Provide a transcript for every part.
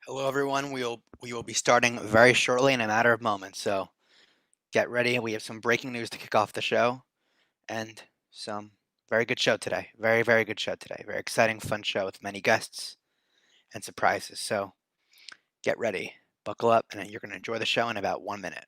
Hello, everyone. We will be starting very shortly in a matter of moments. So get ready. We have some breaking news to kick off the show, and some very good show today. Very good show today. Very exciting, fun show with many guests and surprises. So get ready, buckle up, and you're going to enjoy the show in about 1 minute.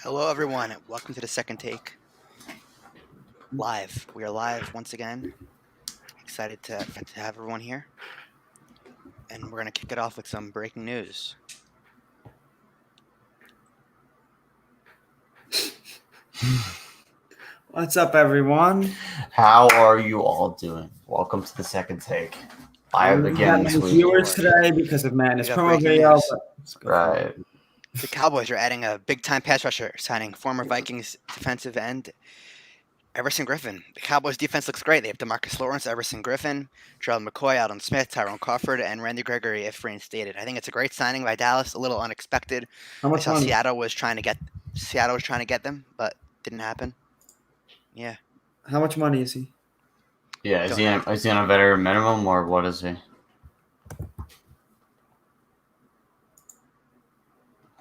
Hello, everyone. Welcome to the second take. Live. We are live once again. Excited to have everyone here. And we're going to kick it off with some breaking news. What's up, everyone? How are you all doing? Welcome to the second take. Live again this week. Viewers today because of Madness We got promo breaking video. news. Right. The Cowboys are adding a big-time pass rusher, signing former Vikings defensive end Everson Griffin. The Cowboys' defense looks great. They have DeMarcus Lawrence, Everson Griffin, Gerald McCoy, Aldon Smith, Tyrone Crawford, and Randy Gregory if reinstated. I think it's a great signing by Dallas. A little unexpected. How I much saw money? Seattle was trying to get them, but didn't happen. Yeah. How much money is he? Yeah, is he on a veteran minimum or what is he?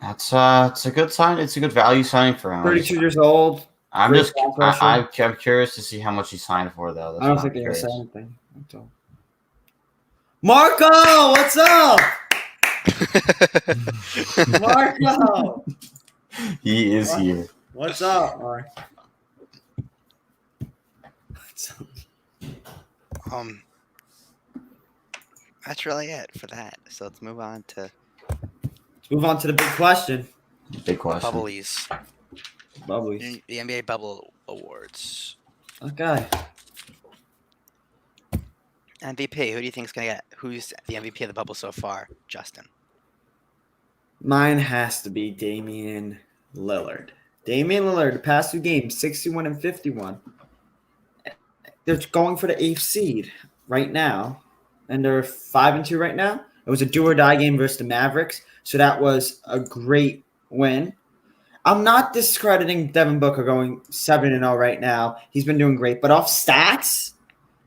It's a good sign. It's a good value signing for him. 32 years old. I'm Great just pass rusher. I'm curious to see how much he signed for though. That's I don't what think I'm they're gonna curious. say anything. That's all. Marco, what's up? Marco, He is What? here. what's up, Mark? What's up? That's really it for that. So let's move on to Let's move on to the big question. Big question. Bubblies. Bubblies. The NBA Bubble Awards. Okay. MVP. Who do you think is gonna get? Who's the MVP of the bubble so far? Justin. Mine has to be Damian Lillard. Damian Lillard, the past two games, 61 and 51. They're going for the 8th seed right now, and they're 5-2 right now. It was a do or die game versus the Mavericks, so that was a great win. I'm not discrediting Devin Booker going 7-0 right now. He's been doing great, but off stats,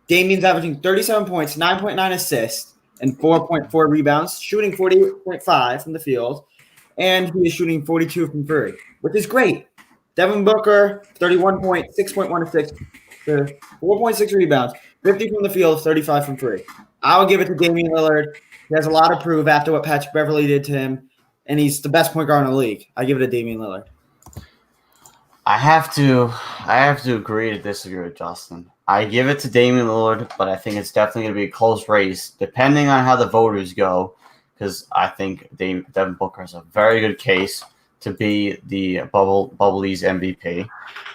Damian's averaging 37 points, 9.9 assists, and 4.4 rebounds, shooting 48.5 from the field. and he is shooting 42 from three, which is great. Devin Booker, 31 point, 6.1 assists, 4.6 rebounds, 50 from the field, 35 from three. I would give it to Damian Lillard. He has a lot to prove after what Patrick Beverley did to him, and he's the best point guard in the league. I give it to Damian Lillard. I have to agree to disagree with Justin. I give it to Damian Lillard, but I think it's definitely going to be a close race, depending on how the voters go, because I think Devin Booker has a very good case to be the Bubbly's MVP.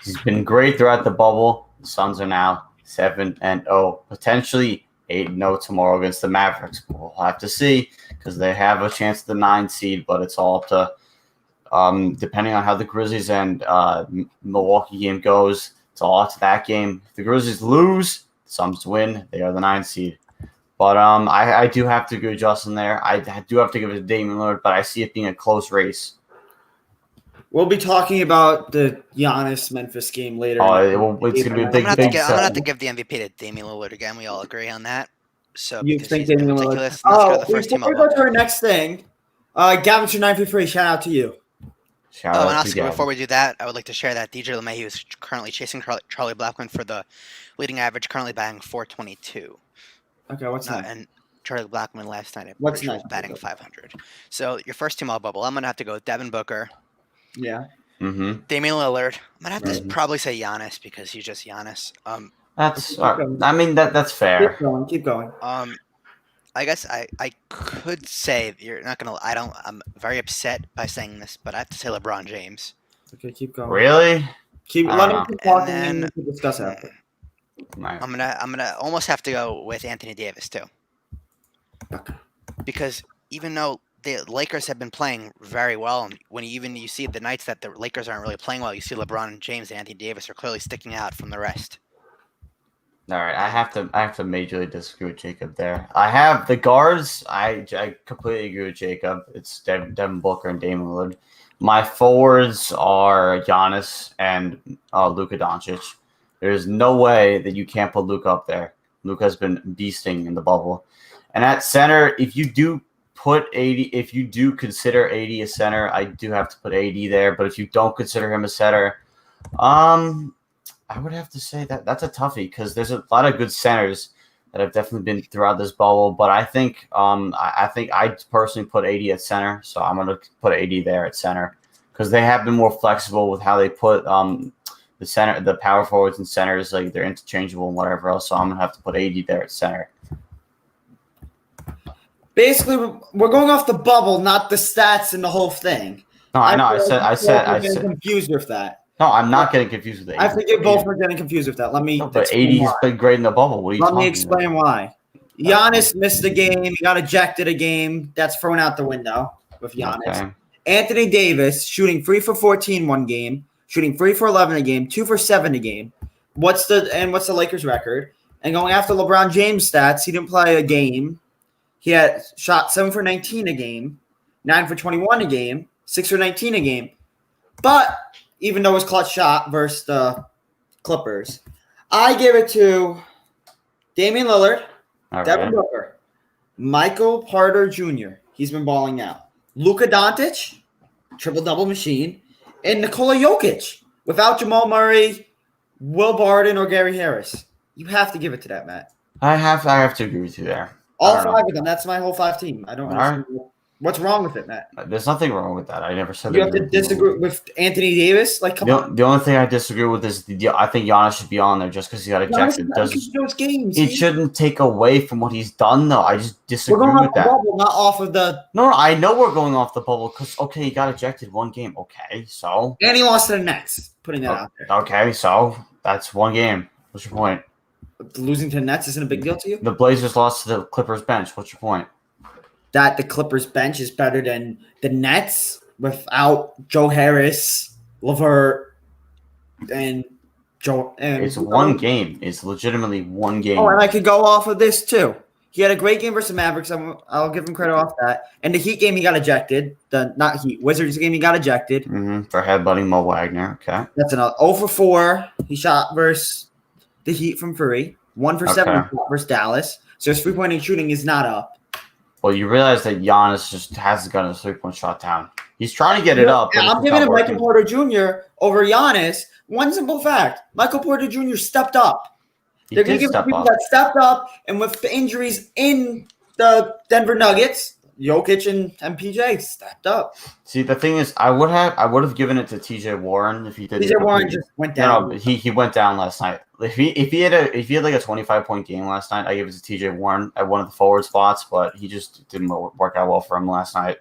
He's been great throughout the bubble. The Suns are now 7-0, potentially 8-0 tomorrow against the Mavericks. We'll have to see because they have a chance at the 9 seed, but it's all up to depending on how the Grizzlies and Milwaukee game goes. It's all up to that game. If the Grizzlies lose, the Suns win. They are the 9 seed. But I do have to agree with Justin there. I do have to give it to Damian Lillard, but I see it being a close race. We'll be talking about the Giannis Memphis game later. It's going to be a big. I'm going to have to give the MVP to Damian Lillard again. We all agree on that. So You because think he's been Damian Lillard? ridiculous. Let's go to the first team. Before we go to our next thing, Gavin 953, shout out to you. Shout Oh, out and to also Gavin. before we do that, I would like to share that DJ LeMahieu is currently chasing Charlie Blackman for the leading average, currently batting 422. Okay, what's next? And Charlie Blackman last night, What's was next? batting 500. So your first team all bubble, I'm going to have to go with Devin Booker, Yeah. Mm-hmm. Damian Lillard. I'm going to have to Mhm. probably say Giannis because he's just Giannis. That's that's fair. Keep going. I guess I could say you're not gonna. I'm very upset by saying this, but I have to say LeBron James. Okay, keep going. Really? Let I him don't keep talking And and then- we can discuss after. Right. I'm gonna almost have to go with Anthony Davis too, Okay. because even though the Lakers have been playing very well, and when you see the nights that the Lakers aren't really playing well, you see LeBron James and Anthony Davis are clearly sticking out from the rest. All right, I have to majorly disagree with Jacob there. I have the guards. I completely agree with Jacob. It's Devin Booker and Damian Lillard. My forwards are Giannis and Luka Doncic. There's no way that you can't put Luka up there. Luka has been beasting in the bubble. And at center, if you do consider AD a center, I do have to put AD there. But if you don't consider him a center, I would have to say that's a toughie because there's a lot of good centers that have definitely been throughout this bubble. But I think I personally put AD at center, so I'm going to put AD there at center because they have been more flexible with how they put the power forwards and centers, like they're interchangeable and whatever else. So I'm going to have to put AD there at center. Basically, we're going off the bubble, not the stats and the whole thing. No, I know. I said. I'm confused with that. No, I'm not getting confused with AD. I think you both are getting confused with that. Let me. No, but explain AD's why. been great in the bubble. What are you Let talking me about? explain why. Giannis missed the game. He got ejected a game. That's thrown out the window with Giannis. Okay. Anthony Davis shooting 3 for 14 one game, shooting 3 for 11 a game, 2 for 7 a game. What's the Lakers record? And going after LeBron James stats, he didn't play a game. He had shot 7 for 19 a game, 9 for 21 a game, 6 for 19 a game. But even though it was clutch shot versus the Clippers, I give it to Damian Lillard, All Devin right. Booker, Michael Porter Jr. He's been balling out. Luka Doncic, triple-double machine, and Nikola Jokic. Without Jamal Murray, Will Barton, or Gary Harris. You have to give it to that, Matt. I have to agree with you there. All I don't 5 of them. That's my whole 5 team. I don't All understand. What's wrong with it, Matt? There's nothing wrong with that. I never said You that have to disagree with Anthony Davis? Like, come on. The only thing I disagree with is I think Giannis should be on there just because he got ejected. Those games. It shouldn't take away from what he's done, though. I just We're disagree going off with the that. bubble, not off of the. No, I know we're going off the bubble because, okay, he got ejected one game. Okay, so. And he lost to the Nets. Putting that out there. Okay, so that's one game. What's your point? Losing to the Nets isn't a big deal to you? The Blazers lost to the Clippers bench. What's your point? That the Clippers bench is better than the Nets without Joe Harris, LeVert, and Joe. And It's one game. It's legitimately one game. Oh, and I could go off of this too. He had a great game versus the Mavericks. I'll give him credit off that. And the Heat game, he got ejected. Wizards game, he got ejected. For headbutting Mo Wagner. Okay. That's another 0 for 4. He shot versus the Heat from 3. 1 for 7 versus Dallas. So his 3-point shooting is not up. Well, you realize that Giannis just hasn't gotten a 3-point shot down. He's trying to get it up. But I'm giving him Michael Porter Jr. over Giannis. One simple fact: Michael Porter Jr. stepped up. They're going to give it to people that stepped up, and with the injuries in the Denver Nuggets, Jokic and MPJ stepped up. See, the thing is, I would have given it to T.J. Warren if he did. T.J. Warren just went down. No, he went down last night. If he had like a 25-point game last night, I give it to T.J. Warren at one of the forward spots, but he just didn't work out well for him last night.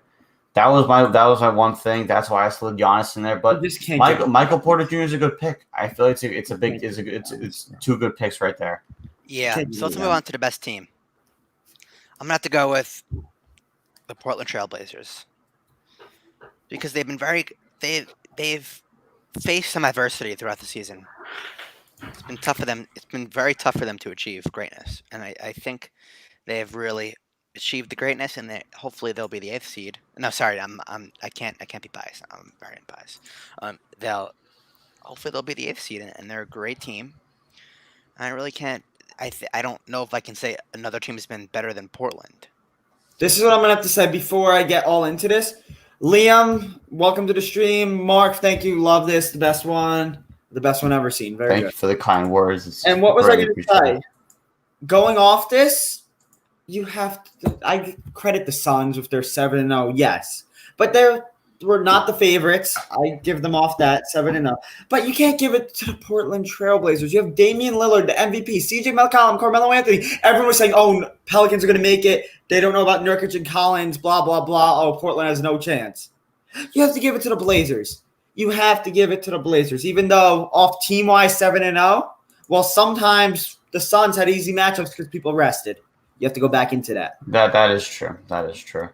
That was my one thing. That's why I slid Giannis in there. But Michael Porter Jr. is a good pick. I feel like it's two good picks right there. Yeah. So let's move on to the best team. I'm gonna have to go with the Portland Trailblazers because they've faced some adversity throughout the season. It's been tough for them. It's been very tough for them to achieve greatness, and I think they have really achieved the greatness, and hopefully they'll be the 8th seed. No, sorry, I can't be biased. I'm very unbiased. Hopefully they'll be the 8th seed, and they're a great team. I really can't. I don't know if I can say another team has been better than Portland. This is what I'm going to have to say before I get all into this. Liam, welcome to the stream. Mark, thank you. Love this. The best one ever seen. Very Thank good. you for the kind words. And what was I going to say? Going off this, you have to. I credit the Suns if they're 7-0. Yes, but we're not the favorites. I give them off that 7-0. But you can't give it to the Portland Trailblazers. You have Damian Lillard, the MVP, CJ McCollum, Carmelo Anthony. Everyone was saying, "Oh, Pelicans are going to make it. They don't know about Nurkic and Collins. Blah blah blah. Oh, Portland has no chance." You have to give it to the Blazers. You have to give it to the Blazers, even though off team-wise 7-0. Well, sometimes the Suns had easy matchups because people rested. You have to go back into that. That is true. That is true.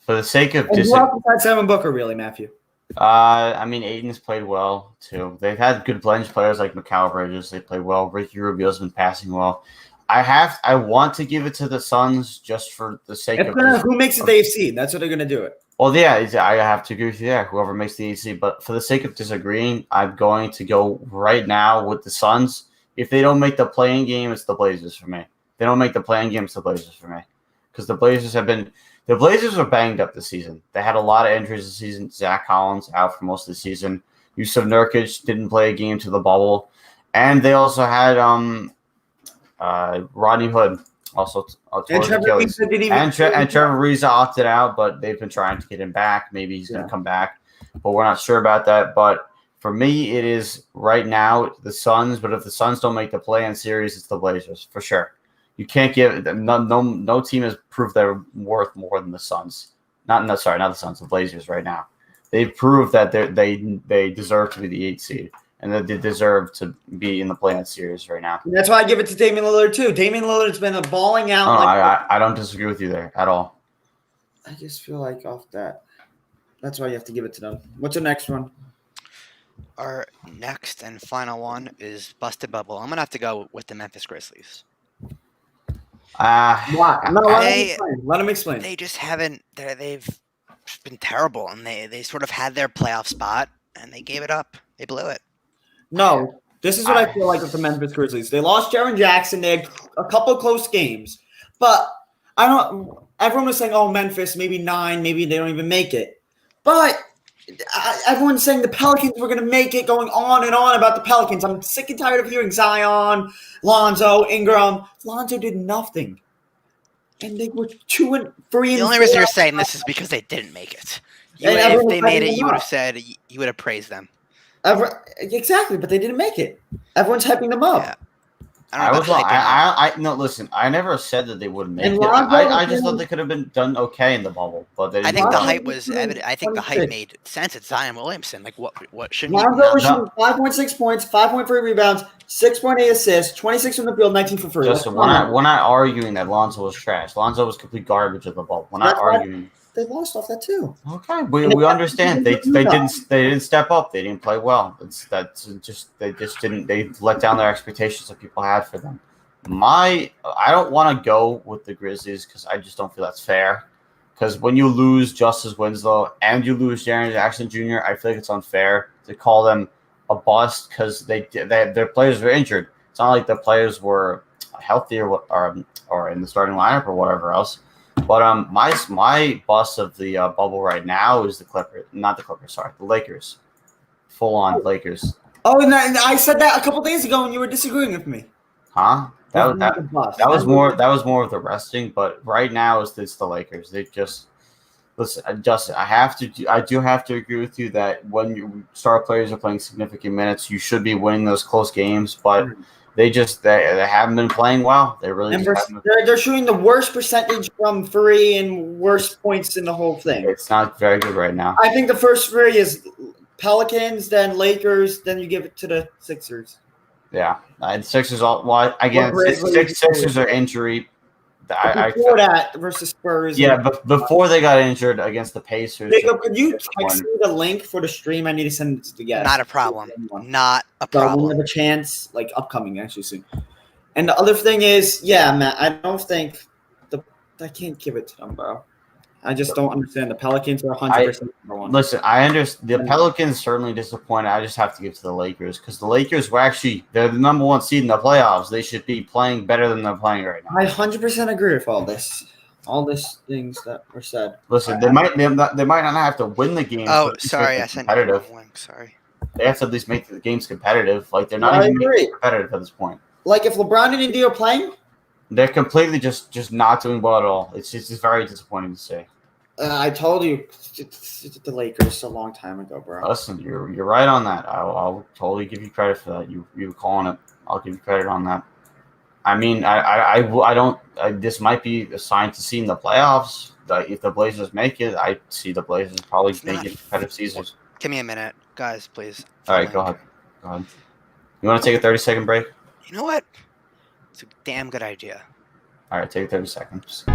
For the sake of who else besides Devin Booker, really, Matthew? I mean, Aiden's played well too. They've had good bench players like Mikal Bridges. They play well. Ricky Rubio's been passing well. I want to give it to the Suns just for the sake of who makes it the AFC. That's what they're gonna do it. Well, yeah, I have to agree with you there. Whoever makes the AFC, but for the sake of disagreeing, I'm going to go right now with the Suns. If they don't make the playing game, it's the Blazers for me. If they don't make the playing game, it's the Blazers for me, because the Blazers were banged up this season. They had a lot of injuries this season. Zach Collins out for most of the season. Yusuf Nurkic didn't play a game to the bubble, and they also had Rodney Hood also and Trevor Ariza opted out, but they've been trying to get him back. Maybe he's going to come back, but we're not sure about that. But for me, it is right now the Suns. But if the Suns don't make the play-in series, it's the Blazers for sure. You can't give no team has proved they're worth more than the Suns. Not the Suns, the Blazers right now. They've proved that they deserve to be the 8th seed and that they deserve to be in the play-in series right now. And that's why I give it to Damian Lillard too. Damian Lillard's been a balling out. I don't disagree with you there at all. I just feel like off that. That's why you have to give it to them. What's the next one? Our next and final one is Busted Bubble. I'm gonna have to go with the Memphis Grizzlies. Why? No, let him explain. They just haven't. They've been terrible, and they sort of had their playoff spot, and they gave it up. They blew it. No, this is what I feel like with the Memphis Grizzlies. They lost Jaren Jackson. They had a couple of close games, but I don't. Everyone was saying, "Oh, Memphis, maybe 9, maybe they don't even make it." But everyone's saying the Pelicans were going to make it, going on and on about the Pelicans. I'm sick and tired of hearing Zion, Lonzo, Ingram. Lonzo did nothing, and they were 2-3. The only reason you're saying this is because they didn't make it. If they made it, you would have said you would have praised them. Exactly, but they didn't make it. Everyone's hyping them up. Yeah. Listen, I never said that they wouldn't make it. I just thought they could have been done okay in the bubble, but they I think the hype was evident. I think the hype made sense at Zion Williamson. Like what shouldn't Lonzo was shooting 5.6 points, 5.3 rebounds, 6.8 assists, 26 from the field, 19 for free. Justin, we're not arguing that Lonzo was trash. Lonzo was complete garbage at the bubble. We're not arguing. They lost off that too. Okay, we understand. They didn't step up. They didn't play well. They let down their expectations that people had for them. I don't want to go with the Grizzlies because I just don't feel that's fair. Because when you lose Justice Winslow and you lose Jaren Jackson Jr., I feel like it's unfair to call them a bust because their players were injured. It's not like the players were healthy or in the starting lineup or whatever else. But my bust of the bubble right now is the Clippers, not the Clippers. Sorry, the Lakers. Full on Lakers. Oh, and I said that a couple days ago, and you were disagreeing with me. Huh? That was more of the resting, but right now it's the Lakers. They just listen, Justin. I do have to agree with you that when your star players are playing significant minutes, you should be winning those close games. But they haven't been playing well. They really they're shooting the worst percentage from three and worst points in the whole thing. It's not very good right now. I think the first three is Pelicans, then Lakers, then you give it to the Sixers. Yeah, the Sixers again. Sixers are injury. Before that versus Spurs. Yeah, but before they got injured against the Pacers. Jacob, could you text me the link for the stream? I need to send it to the guys. Not a problem. Not a problem. We'll have a chance, like upcoming actually soon. And the other thing is, yeah, Matt, I don't think I can't give it to them, bro. I just don't understand. The Pelicans are 100% number one. Listen, I understand. The Pelicans certainly disappointed. I just have to give it to the Lakers because the Lakers they're the number one seed in the playoffs. They should be playing better than they're playing right now. I 100% agree with all these things that were said. Listen, they might not have to win the game. Oh, sorry, I sent you the link. Sorry. They have to at least make the games competitive. Like they're not even competitive at this point. Like if LeBron and AD are playing. They're completely just not doing well at all. It's very disappointing to see. I told you it's the Lakers a long time ago, bro. Listen, you're right on that. I'll totally give you credit for that. You were calling it. I'll give you credit on that. I mean, I don't. This might be a sign to see in the playoffs. If the Blazers make it, I see the Blazers probably making competitive seasons. Give me a minute, guys, please. All right, go ahead. You want to take a 30-second break? You know what? It's a damn good idea. All right, take 30 seconds.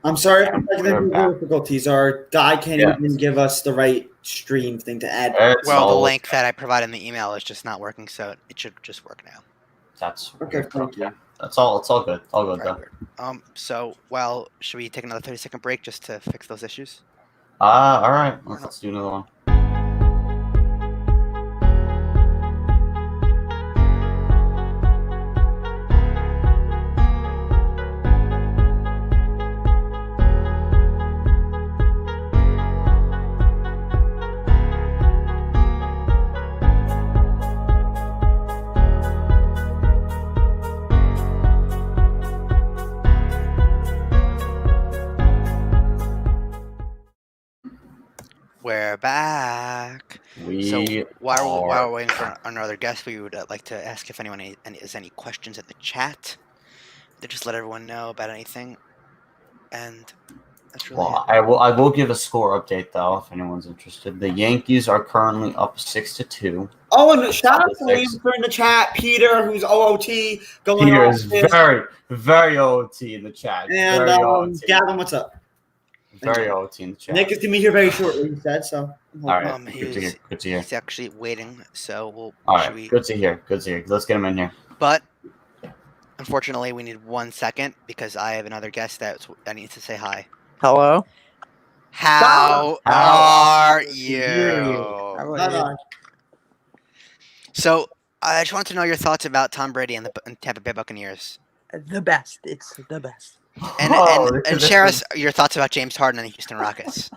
I'm sorry for technical difficulties. Our guy can't even give us the right stream thing to add. The link that I provided in the email is just not working, so it should just work now. That's okay. Thank you. That's all. It's all good. All good though. So, should we take another 30-second break just to fix those issues? All right. Let's do another one. We're back. So while we're waiting for another guest, we would like to ask if anyone has any questions in the chat. To just let everyone know about anything. And that's really it. I will give a score update though if anyone's interested. The Yankees are currently up 6-2. Oh, and shout out to Liam in the chat, Peter, who's OOT going. Peter is very, very OOT in the chat. And Gavin, what's up? Very OOT in the chat. Nick is gonna be here very shortly. He said so. All right, good to hear. He's actually waiting, so we'll. All right, good to hear. Let's get him in here. But unfortunately, we need 1 second because I have another guest that needs to say hi. Hello. How are you? Bye-bye. So I just wanted to know your thoughts about Tom Brady and the Tampa Bay Buccaneers. The best. It's the best. And share us your thoughts about James Harden and the Houston Rockets.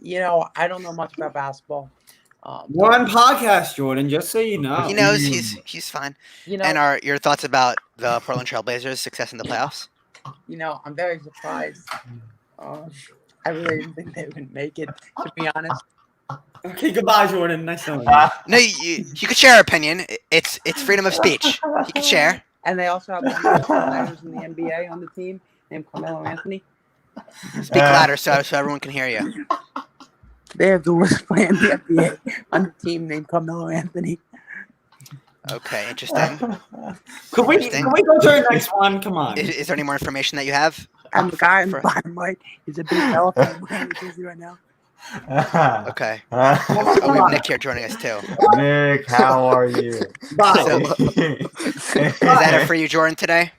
You know, I don't know much about basketball. One podcast, Jordan, just so you know. He knows he's fine. You know, and your thoughts about the Portland Trail Blazers' success in the playoffs? You know, I'm very surprised. I really didn't think they would make it, to be honest. Okay, goodbye, Jordan. Nice knowing you. No, you could share your opinion. It's freedom of speech. You can share. And they also have one of the best players in the NBA on the team named Carmelo Anthony. Speak louder so everyone can hear you. They have the worst player in the NBA on the team named Carmelo Anthony. Okay, interesting. Can we Interesting. go to our next one? Come on. Is there any more information that you have? And the guy on For- the bottom right is a big elephant wearing the jersey right now. Okay. Oh, we have Nick here joining us too. Nick, how are you? Bye. So- Is that it for you, Jordan, today?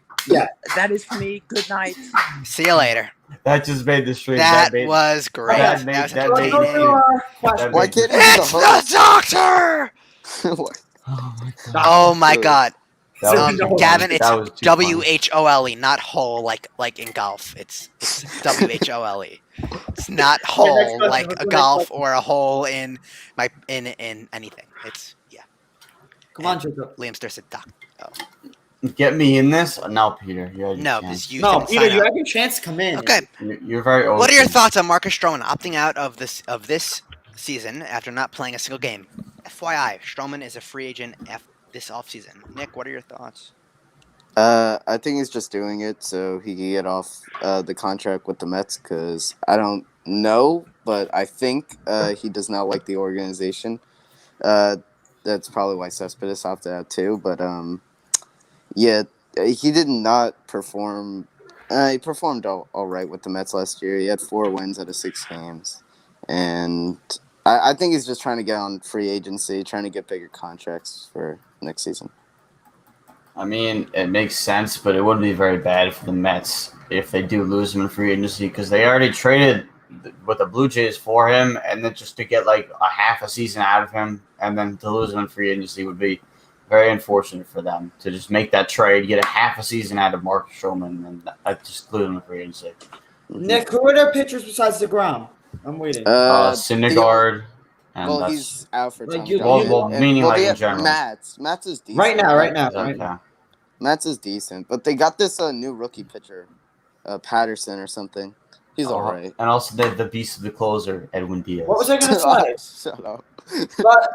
That is for me. Good night. See you later. That just made the stream. That made, was great. that That, made- was that Let's made go entertaining. to our question. Why can't he be the It's the host? doctor! Oh my god. Oh my god. That was No, too Gavin, funny. it's That was too funny. WHOLE, not hole like in golf. It's WHOLE. It's not hole question, like what's a the next golf question? or a hole in anything. It's Come on, Jacob. Liam Sturr said doc. Get me in this? No, Peter. You had your No, chance. because you No, didn't Peter, sign you up. have your chance to come in. Okay. You're very old. What are your thoughts on Marcus Stroman opting out of this season after not playing a single game? FYI, Stroman is a free agent this offseason. Nick, what are your thoughts? I think he's just doing it so he can get off the contract with the Mets because I don't know, but I think he does not like the organization. That's probably why Cespedes opted out too. But yeah, he did not perform. He performed all right with the Mets last year. He had 4 wins out of 6 games, and I think he's just trying to get on free agency, trying to get bigger contracts for next season. I mean, it makes sense, but it wouldn't be very bad for the Mets if they do lose him in free agency because they already traded with the Blue Jays for him, and then just to get like a half a season out of him, and then to lose him in free agency would be very unfortunate for them to just make that trade, get a half a season out of Marcus Stroman, and just lose him in free agency. Nick, who are their pitchers besides DeGrom? I'm waiting. Syndergaard. And Well, that's he's out for Like Tom you- John. well, meaning like they in have general. Mats is decent. right now. okay. Mats is decent, but they got this new rookie pitcher, Patterson or something. He's all right. And also the beast of the closer, Edwin Diaz. What was I going to say? Shut up. But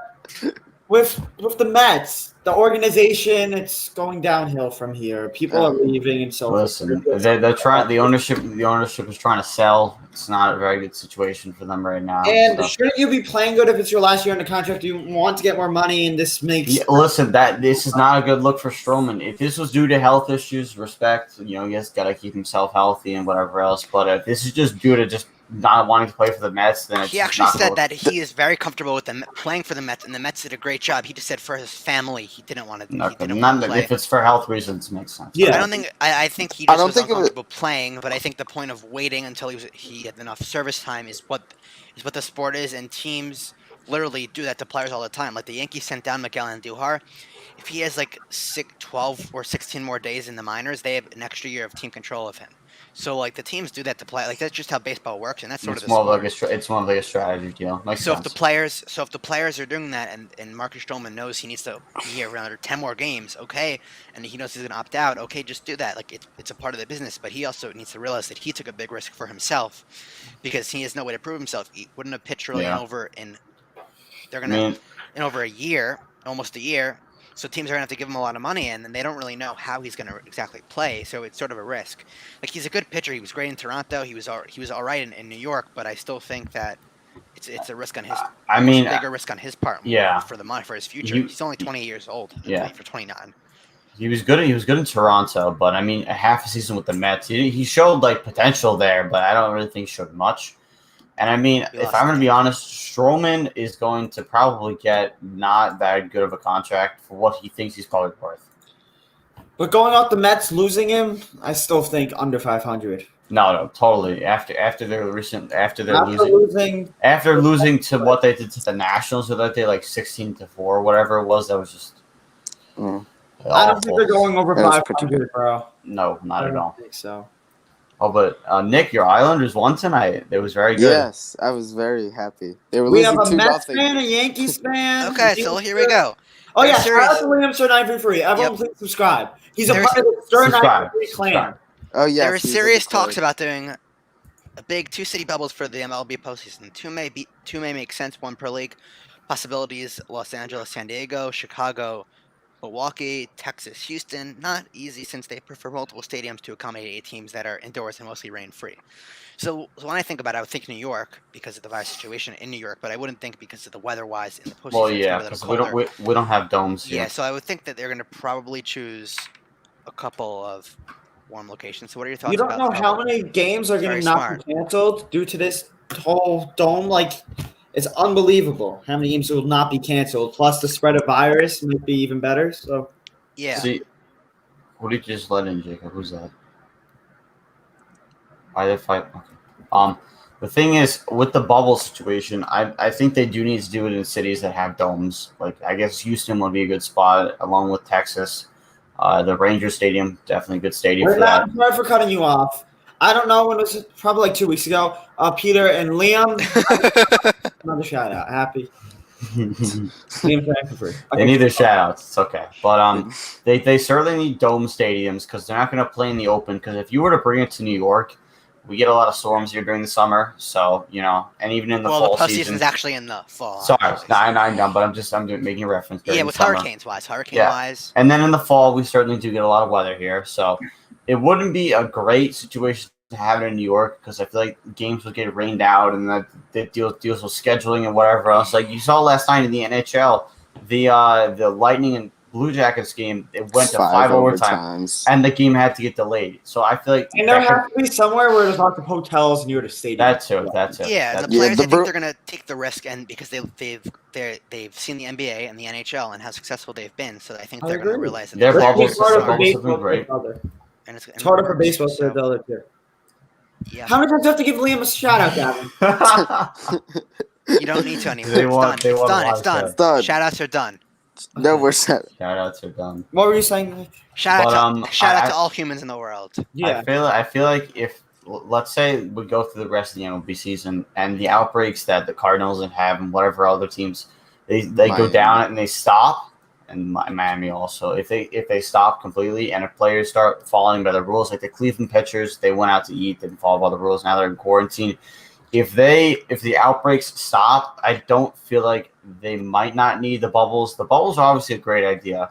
with the Mets, the organization, it's going downhill from here. People are leaving and so Listen, forth. they're trying. The ownership is trying to sell. It's not a very good situation for them right now. And so. shouldn't you be playing good if it's your last year on the contract? You want to get more money, and this makes Yeah, listen, this is not a good look for Stroman. If this was due to health issues, respect. You know, he has got to keep himself healthy and whatever else. But if this is just due to just not wanting to play for the Mets, then it's He just actually not said gonna that he is very comfortable with playing for the Mets, and the Mets did a great job. He just said for his family, he didn't want to. He didn't want to play. If it's for health reasons, it makes sense. Yeah. I don't think. I think he I just don't was think it was- uncomfortable playing. But I think the point of waiting until he had enough service time is what the sport is, and teams literally do that to players all the time. Like the Yankees sent down Miguel Andujar. If he has like 12 or 16 more days in the minors, they have an extra year of team control of him. So like the teams do that to play. Like that's just how baseball works, and that's sort It's of the more sport. like it's more like a strategy deal. Makes So sense. if the players are doing that, and Marcus Stroman knows he needs to be here for another 10 more games, okay, and he knows he's gonna opt out, okay, just do that. Like it's a part of the business, but he also needs to realize that he took a big risk for himself because he has no way to prove himself. He wouldn't have pitched really in over a year, almost a year. So teams are gonna have to give him a lot of money, and then they don't really know how he's gonna exactly play. So it's sort of a risk. Like he's a good pitcher. He was great in Toronto. He was all right in New York, but I still think that it's a risk on his. I mean, bigger risk on his part. yeah. For the money for his future. You- He's only 20 years old. Yeah. For 29. He was good. He was good in Toronto, but I mean, a half a season with the Mets, he showed like potential there, but I don't really think he showed much. And I mean, He if lost I'm going to it. be honest, Stroman is going to probably get not that good of a contract for what he thinks he's probably worth. But going off the Mets, losing him, I still think under 500. No, totally. After After losing to what they did to the Nationals the other day, like 16-4, whatever it was, that was just. Mm. I don't think they're going over That was pretty 500, bro. No, not I at don't all. think so. Oh, but Nick, your Islanders won tonight. It was very good. Yes, I was very happy. They were We losing have a 2 Mets nothing. fan, a Yankees fan. Okay, so here we go. Oh yeah, Series. shout out to William Sir 933. Everyone, Yep. please subscribe. He's a There's- part of the Sir Subscribe. 933 clan. Subscribe. Oh yeah, There are serious talks about doing a big 2 city bubbles for the MLB postseason. Two may make sense, one per league. Possibilities: Los Angeles, San Diego, Chicago, Milwaukee, Texas, Houston. Not easy since they prefer multiple stadiums to accommodate 8 teams that are indoors and mostly rain-free. So when I think about it, I would think New York because of the virus situation in New York, but I wouldn't think because of the weather-wise in the postseason. Well, it's yeah, gonna be a little because colder. we don't have domes here. Yeah, so I would think that they're going to probably choose a couple of warm locations. So what are your thoughts? You don't about know the how bubble? many games are going Very to not smart. be canceled due to this whole dome. Like, it's unbelievable how many games will not be canceled. Plus, the spread of virus might be even better. So, Yeah. See, who did you just let in, Jacob? Who's that? Why they fight? Okay. The thing is, with the bubble situation, I think they do need to do it in cities that have domes. Like, I guess Houston would be a good spot, along with Texas. The Ranger Stadium, definitely a good stadium for that. I'm sorry for cutting you off. I don't know when it was, probably like 2 weeks ago. Peter and Liam, another shout out. Happy. Liam Frankfurt. They need their shout outs. It's okay. But they certainly need dome stadiums because they're not going to play in the open. Because if you were to bring it to New York, we get a lot of storms here during the summer. So, and even in the well, fall the postseason season. is actually in the fall. Sorry, obviously. no, I know, but I'm making a reference. Yeah, during with the summer. hurricanes-wise. And then in the fall, we certainly do get a lot of weather here. So it wouldn't be a great situation to have it in New York because I feel like games would get rained out and that deals with scheduling and whatever else. Like you saw last night in the NHL, the Lightning and Blue Jackets game, it went to 5 overtimes, and the game had to get delayed. So I feel like and there has to be somewhere where there's lots of hotels near the stadium. That's it. Yeah, the players, I think they're going to take the risk, and because they've seen the NBA and the NHL and how successful they've been, so I think they're going to realize that their bubbles it's harder for have been baseball great. And it's harder for baseball to the other too. Yeah. How many times do I have to give Liam a shout out, Gavin? You don't need to anymore. It's done. Shout outs are done. No, we're set. Shout outs are done. What were you saying, Nick? Shout out to all humans in the world. Yeah. I feel like if let's say we go through the rest of the MLB season and the outbreaks that the Cardinals have and whatever other teams they go down and they stop, and Miami also if they stop completely and if players start following by the rules, like the Cleveland pitchers, they went out to eat, didn't follow all the rules, now they're in quarantine. If the outbreaks stop, I don't feel like they might not need the bubbles. The bubbles are obviously a great idea.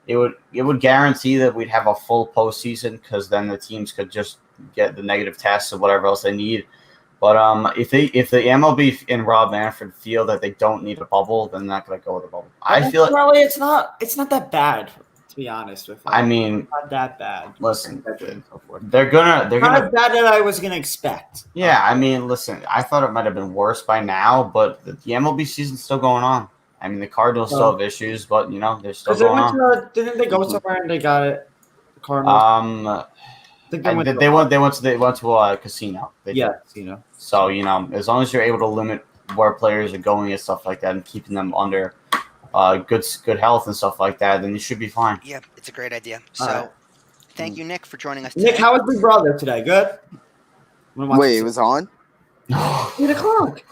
It would guarantee that we'd have a full postseason because then the teams could just get the negative tests or whatever else they need. But if the MLB and Rob Manfred feel that they don't need a bubble, then they're not going to go with a bubble. I feel like it's not that bad, to be honest with you. I mean, not that bad. Listen, they're gonna not as bad that I was gonna expect. Yeah, I mean, listen, I thought it might have been worse by now, but the MLB season's still going on. I mean, the Cardinals still have issues, but they're still going on. Didn't they go somewhere and they got it? The Cardinals. They went to a casino. Casino. So as long as you're able to limit where players are going and stuff like that, and keeping them under good health and stuff like that, then you should be fine. Yeah, it's a great idea. So, thank you, Nick, for joining us today. Nick, how was Big Brother today? Good. Wait, it was on? 8:00.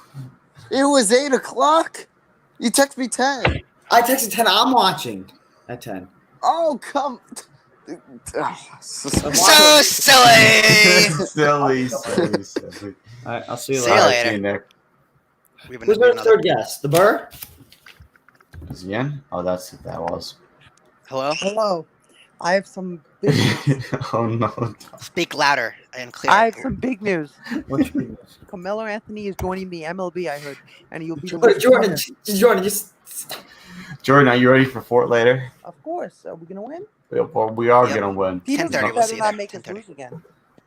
It was 8:00. You text me 10. I texted 10. I'm watching at 10. Oh, come. So silly. silly. All right, I'll see you See you later. later. Nick. Who's our third guest? The Burr? Is he in? Oh, that was. Hello? Hello. I have some big news. Oh no. Speak louder and clear. I have some big news. What's your name? Carmelo Anthony is joining the MLB, I heard. And he'll be the Jordan, just Jordan, are you ready for Fort later? Of course. Are we going to win? We are going to win. Peter 10:30, we'll better see you not there. make us 10:30. lose again.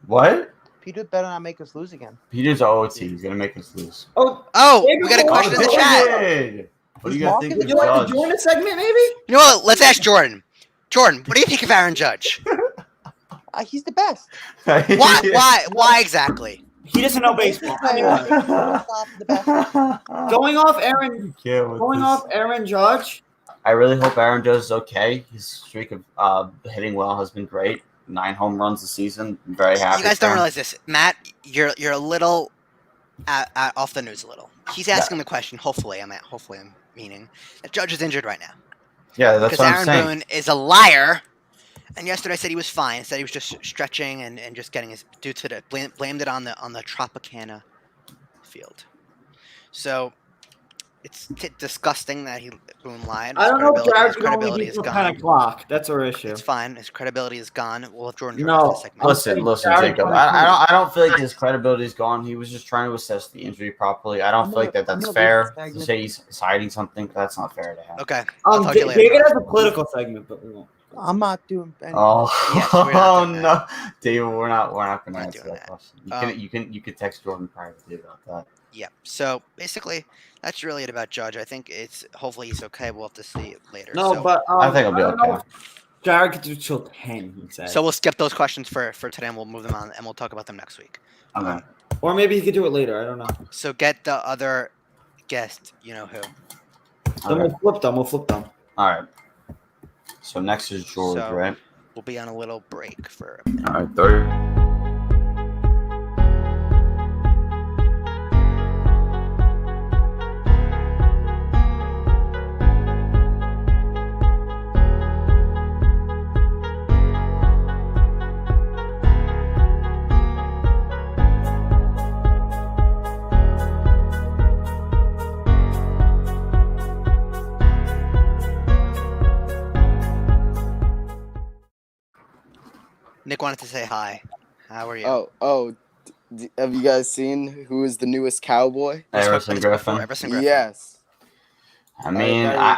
What? Peter better not make us lose again. Peter's OT. He's going to make us lose. Oh, we got a question in the chat. Hey! What do you guys think of the you want to judge? join a segment, maybe? You know what? Let's ask Jordan. Jordan, what do you think of Aaron Judge? He's the best. Why? Why exactly? He doesn't know baseball. The best. Going off Aaron Judge. I really hope Aaron Judge is okay. His streak of hitting well has been great. 9 home runs this season. I'm very happy. You guys don't realize this, Matt. You're a little off the news a little. He's asking the question. Hopefully, I'm meaning that Judge is injured right now. Yeah, that's what I'm Aaron saying. Boone is a liar. And yesterday said he was fine. Said he was just stretching and just getting his due to the blamed it on the Tropicana field. So it's disgusting that Boone lied. I don't know if Jared His can only credibility be is till 10 gone. o'clock. That's our issue. It's fine. His credibility is gone. We'll have Jordan No. for this segment. Listen, Jared Jacob. Cohen- I don't feel like his credibility is gone. He was just trying to assess the injury properly. I don't I'm feel like gonna- that's I'm gonna fair leave this to segment. say he's hiding something. That's not fair to him. Okay. I'll talk to you later. David bro. has a political segment, but we won't. I'm not doing anything. Oh, Yes, we're not doing no, David, we're not going We're to not answer doing that that. question. You could text Jordan privately about that. Yeah. So basically, that's really it about Judge. I think it's hopefully he's okay. We'll have to see later. No, so, but I think it'll be don't know okay. if Jared could do till 10, he said. so we'll skip those questions for today, and we'll move them on, and we'll talk about them next week. Okay. Or maybe he could do it later. I don't know. So get the other guest. You know who? Then Okay. we'll flip them. All right. So next is George, So- right? We'll be on a little break for a minute. All right. 30. Nick wanted to say hi. How are you? Have you guys seen who is the newest cowboy? We spoke Everson about this before, Griffin. Everson Griffin. Yes. I mean, very I'm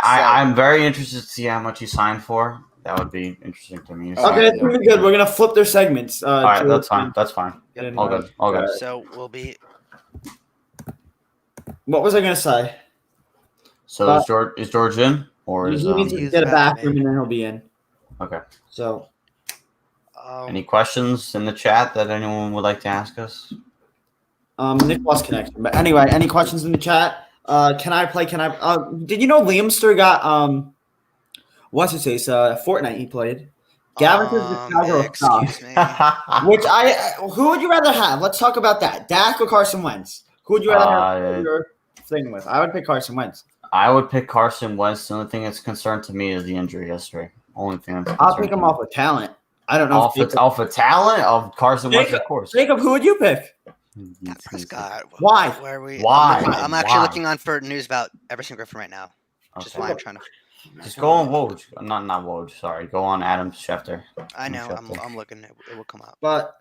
excited. very interested to see how much he signed for. That would be interesting to me. Okay, Okay, it's gonna be good. We're gonna flip their segments. All right, that's fine. That's fine. All good. All good. So we'll be. What was I gonna say? So is George in or is He needs to He's get a back, bathroom and then he'll be in. okay? So Any questions in the chat that anyone would like to ask us? Nick lost connection. But anyway, any questions in the chat? Can I play? Did you know Liamster got what's it say? Fortnite he played. Gavin says the Chicago excuse me. Which who would you rather have? Let's talk about that. Dak or Carson Wentz? Who would you rather have your thing with? I would pick Carson Wentz. I would pick Carson Wentz. The only thing that's concerned to me is the injury history. Only thing. That's I'll concerned pick him to me. off with talent. I don't know. Off of talent of Carson Wentz, of course. Jacob, who would you pick? Dak Prescott. Why? Where are we? Why? I'm actually Why? looking on for news about Everson Griffin right now. Which is Okay. why I'm trying to. Just go on Woj. Not Woj. Sorry. Go on Adam Schefter. I know. Shut up. I'm looking. It will come up. But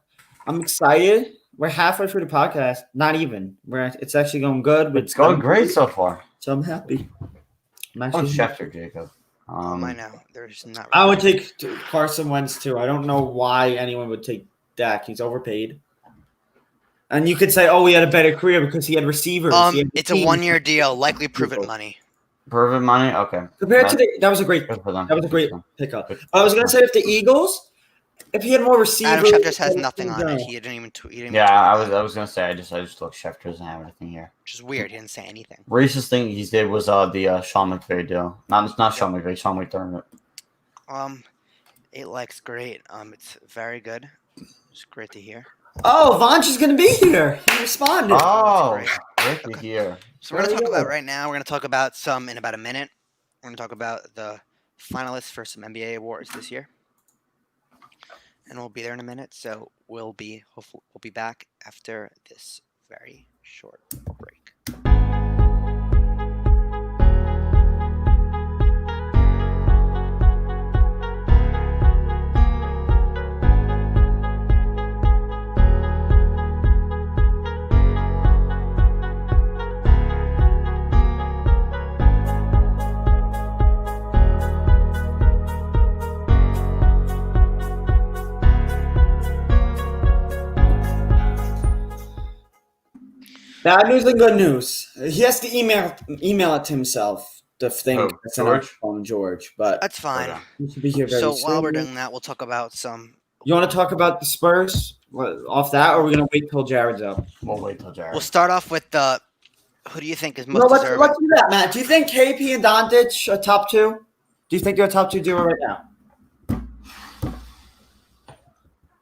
I'm excited. We're halfway through the podcast. Not even. It's actually going good. It's going great so far. So I'm happy. I'm On actually Schefter, Jacob. I know. There's not. I would take Carson Wentz too. I don't know why anyone would take Dak. He's overpaid. And you could say, oh, he had a better career because he had receivers. He had It's a teams. 1-year deal. Likely proven money. Perfect money. Okay. Compared to that was a great Good for them. that was a great pickup. Good. I was gonna say if the Eagles, if he had more receivers, Adam Schefter has nothing on it. He didn't even. He didn't Yeah, even I tweet was gonna say I just looked. Schefter doesn't have anything here. which is weird. He didn't say anything. Racist thing he did was the Sean McVay deal. Not Sean McVay. Sean McDermott. It likes great. It's very good. It's great to hear. Oh, Vonch is gonna be here. He responded. Oh, great. great to hear. So we're gonna Very talk about good. right now. We're gonna talk about some in about a minute. We're gonna talk about the finalists for some NBA awards this year, and we'll be there in a minute. So we'll be back after this very short break. Bad news and good news. He has to email it to himself. The thing Oh, that's on his George? phone, George. But That's fine. he should be here very So soon. while we're doing that, we'll talk about some. You want to talk about the Spurs off that, or are we gonna wait till Jared's up? We'll wait till Jared. We'll start off with the. Who do you think is most No, let's deserving? do that, Matt. Do you think KP and Doncic are top two? Do you think they're a top two duo right now?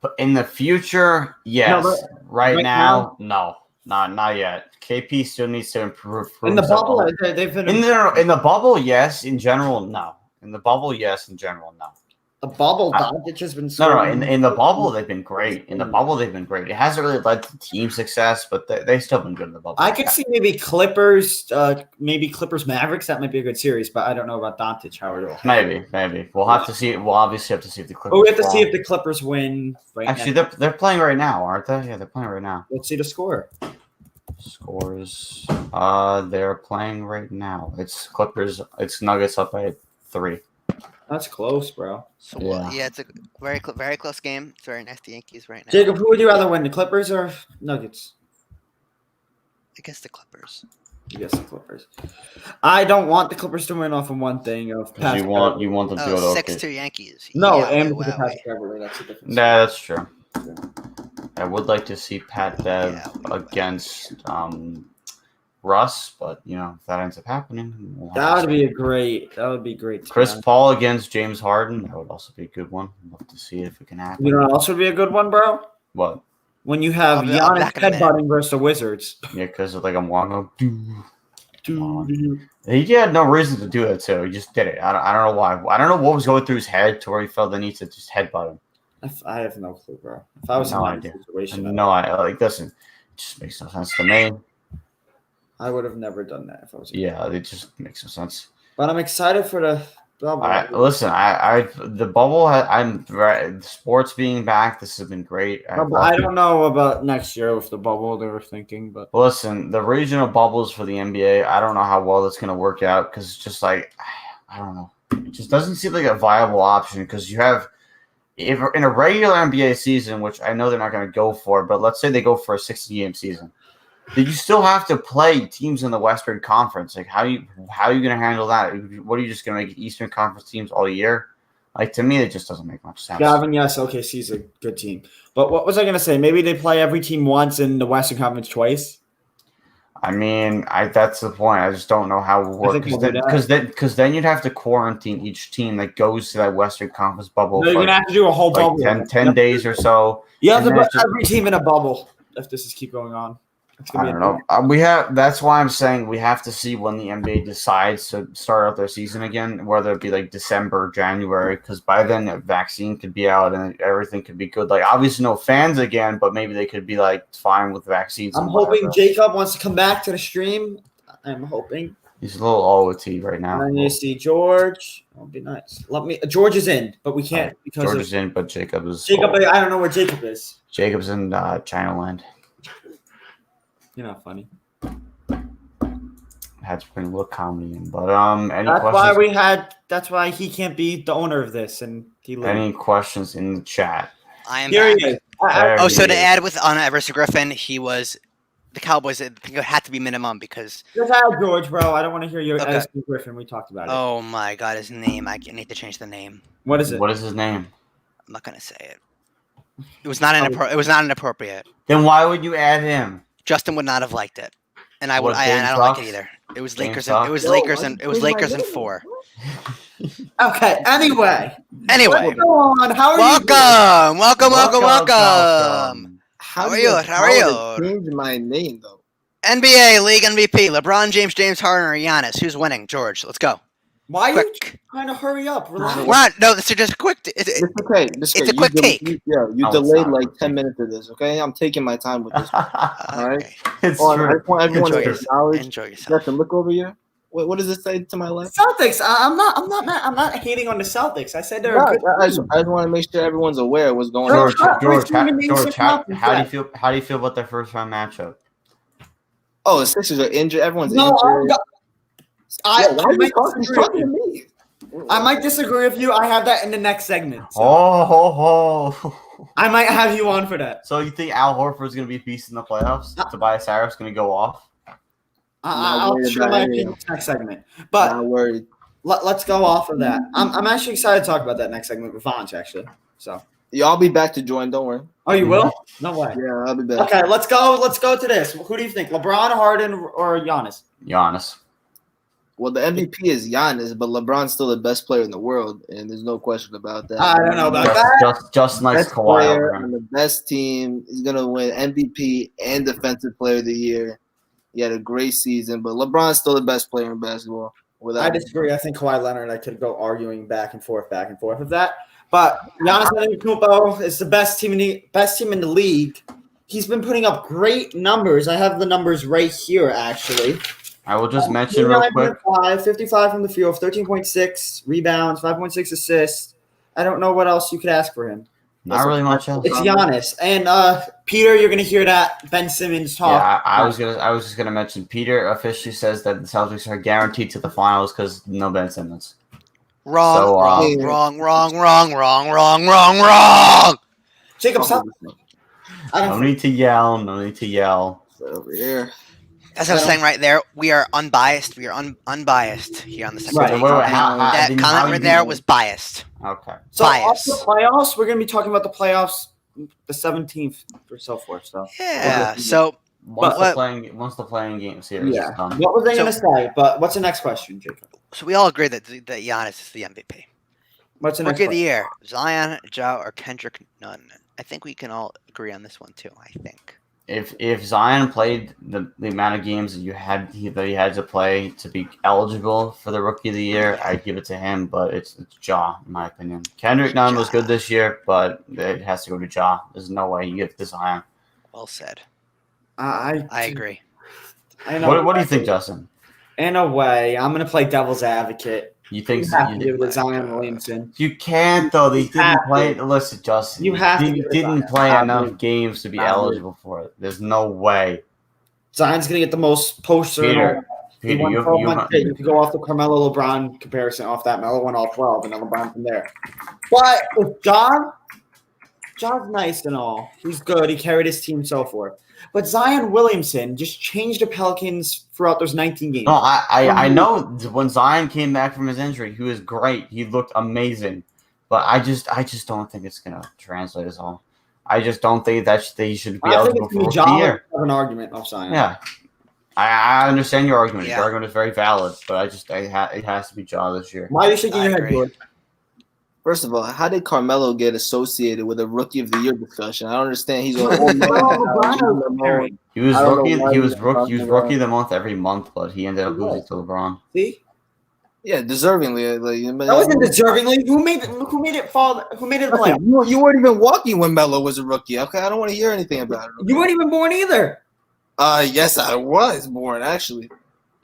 But in the future, yes. but right right now, no. Not yet. KP still needs to improve. In the himself. bubble, they've been. In the bubble, yes. In general, no. In the bubble, yes. In general, no. The bubble, I- Doncic has been No, scoring. in the bubble they've been great. In the bubble they've been great. It hasn't really led to team success, but they still been good in the bubble. I could see maybe Clippers, Mavericks. That might be a good series, but I don't know about Doncic. How it'll Maybe we'll have to see. We'll obviously have to see if the Clippers. But we have to see fall. if the Clippers win. Actually, now. they're playing right now, aren't they? Yeah, they're playing right now. Let's see the score. Scores. They're playing right now. It's Clippers. It's Nuggets up by 3. That's close, bro. So Yeah. it's a very close game. It's very nice to Yankees right now. Jacob, who would you rather win, the Clippers or Nuggets? I guess the Clippers. Yes, the Clippers. I don't want the Clippers to win off of one thing of 'Cause past. you want them to go Oh, to 6-2 Yankees. No, Yeah, and wow, the past rivalry. That's the difference. Nah, that's true. I would like to see Pat Bev Yeah, against Russ, but if that ends up happening, we'll have That to would see. be great. That would be great. Chris Paul against James Harden. That would also be a good one. Love to see if it can happen. You know, what else would be a good one, bro. What? When you have I'll be Giannis back in a minute. headbutting versus the Wizards. Yeah, because of like a Wongo. He had no reason to do it, so he just did it. I don't know why. I don't know what was going through his head to where he felt the need to just headbutt him. I have no clue, bro. If I was No in idea. that situation, No, listen, it just makes no sense to me. I would have never done that if I was. Yeah, it just makes no sense. But I'm excited for the bubble. Listen, the bubble. I'm sports being back. This has been great. I don't know about next year with the bubble they were thinking, but Listen, the regional bubbles for the NBA. I don't know how well that's going to work out because it's just like I don't know. It just doesn't seem like a viable option because you have. If in a regular NBA season, which I know they're not going to go for, but let's say they go for a 60-game season, then you still have to play teams in the Western Conference. Like, how are you going to handle that? What are you just going to make Eastern Conference teams all year? Like, to me, it just doesn't make much sense. Gavin, yes, OKC's a good team. But what was I going to say? Maybe they play every team once in the Western Conference twice. I mean, that's the point. I just don't know how it would work think we'll do that. because then you'd have to quarantine each team that goes to that Western Conference bubble No, you're for going to have to do a whole like bubble. 10 days or so. You have to and put then every team in a bubble if this is keep going on. It's I gonna don't know. That's why I'm saying we have to see when the NBA decides to start out their season again, whether it be like December, January, because by then a vaccine could be out and everything could be good. Like obviously no fans again, but maybe they could be like fine with vaccines. I'm and hoping whatever. Jacob wants to come back to the stream. I'm hoping. He's a little OT right now. And you see George. That'll be nice. George is in, but we can't because George of is in, but Jacob is. Jacob. I don't know where Jacob is. Jacob's in China land. You're not funny. Had to bring a little comedy in, but any That's questions? why That's why he can't be the owner of this, and he. Any questions in the chat? I am Here back. he is. There Oh, he so to is. add with on Everson Griffin, he was the Cowboys. I think it had to be minimum because Just add George, bro. I don't want to hear your Okay. Edison Griffin. We talked about it. oh my god, his name. I need to change the name. What is it? What is his name? I'm not gonna say it. It was not it was not inappropriate. Then why would you add him? Justin would not have liked it, and I would. What, And James I don't like it Fox? either. It was James Lakers. Fox? It was Yo, Lakers why and you it was change my Lakers and name? 4. Okay. Anyway, Anyway, let's go on. How are welcome. How are you? How are you? Change my name though. NBA League MVP: LeBron James, James Harden, or Giannis? Who's winning? George, let's go. Why are you Quick. trying to hurry up? Relax. We're not. No, this is just quick. It's okay. It's a quick take. You No, it's delayed not like quick 10 take. minutes of this. Okay, I'm taking my time with this. Alright. Okay. It's Hold on, I true. just want everyone Enjoy to yourself. acknowledge. Enjoy yourself. Justin, look over here. What does it say to my left? Celtics. I'm not mad. I'm not hating on the Celtics. I said they're No, a good I just team. want to make sure everyone's aware of what's going George, on. George, We're even names George, are up and how do you flat. feel? How do you feel about their first round matchup? Oh, the Sixers are injured. Everyone's No, injured. I, Yo, why I, are you might talking, disagree with talking to you. me? I might disagree with you. I have that in the next segment. So Oh. I might have you on for that. So you think Al Horford's going to be a beast in the playoffs? Tobias Harris going to go off? I'll worried share about my any of opinion next segment. But Not worried. let's go off of that. I'm actually excited to talk about that next segment with Vanch, actually. So, Yeah, I'll be back to join. Don't worry. oh, you will? No way. Yeah, I'll be back. Okay, let's go. Let's go to this. Who do you think, LeBron, Harden, or Giannis? Giannis. Well, the MVP is Giannis, but LeBron's still the best player in the world, and there's no question about that. I don't know about that. Just likes Best Kawhi player over on him. the best team. He's gonna win MVP and Defensive Player of the Year. He had a great season, but LeBron's still the best player in basketball. I Without disagree. I think Kawhi Leonard. I could go arguing back and forth of that. But Giannis Antetokounmpo is the best team in the league. He's been putting up great numbers. I have the numbers right here, actually. I will just mention real quick. 55 from the field, 13.6 rebounds, 5.6 assists. I don't know what else you could ask for him. Not really much else. It's Giannis. And Peter, you're gonna hear that Ben Simmons talk. Yeah, I was just gonna mention Peter officially says that the Celtics are guaranteed to the finals because no Ben Simmons. Wrong, So, wrong. Jacob, stop. I No don't need to yell. No need to yell. Over here. That's what I'm saying right there. We are unbiased. We are unbiased here on the second Right. page. Wait, That how comment you right there know? was biased. Okay. So off bias. the playoffs, we're gonna be talking about the playoffs the 17th or so forth. So Yeah. So Once But- the playing game series yeah. is done. What was I So- gonna say? But what's the next question, Jacob? we all agree that Giannis is the MVP. What's the next Rookie of the question? year: Zion, Joe, or Kendrick Nunn. I think we can all agree on this one too. I think. If Zion played the amount of games that he had to play to be eligible for the Rookie of the Year, I'd give it to him. But it's Ja, in my opinion. Kendrick Nunn was Ja. good this year, but it has to go to Ja. There's no way you give it to Zion. Well said. I I agree. I know. What do you think, Justin? In a way, I'm gonna play devil's advocate. You think You have to you, give it to Zion Williamson. you can't though? They You didn't have play. to. Listen, Justin. You have to He give it to didn't Zion. play I enough agree. games to be I agree. eligible for it. There's no way. Zion's gonna get the most poster. and all Peter, that. He Peter, won you 12 months straight. You could go off the Carmelo LeBron comparison off that. Melo won all 12, and then LeBron from there. But with John's nice and all. He's good. He carried his team, so forth. But Zion Williamson just changed the Pelicans throughout those 19 games. No, I know when Zion came back from his injury, he was great. He looked amazing, but I just don't think it's gonna translate as all. I just don't think that he should be I think eligible it's for gonna be Rookie of John the Year. have an argument of Zion. Yeah, I understand your argument. Yeah. Your argument is very valid, but it has to be Ja this year. Why are you shaking I your head, agree. George? First of all, how did Carmelo get associated with a Rookie of the Year discussion? I don't understand. He's an old man. LeBron was comparing. He was I don't know rookie. why He was you're rookie. talking He was about- rookie of the month every month, but he ended up He was. losing to LeBron. See, Yeah, deservingly. that wasn't deservingly. Who made it fall? Who made it a Okay, playoff? you weren't even walking when Melo was a rookie. Okay, I don't want to hear anything about it. You weren't even born either. Yes, I was born actually.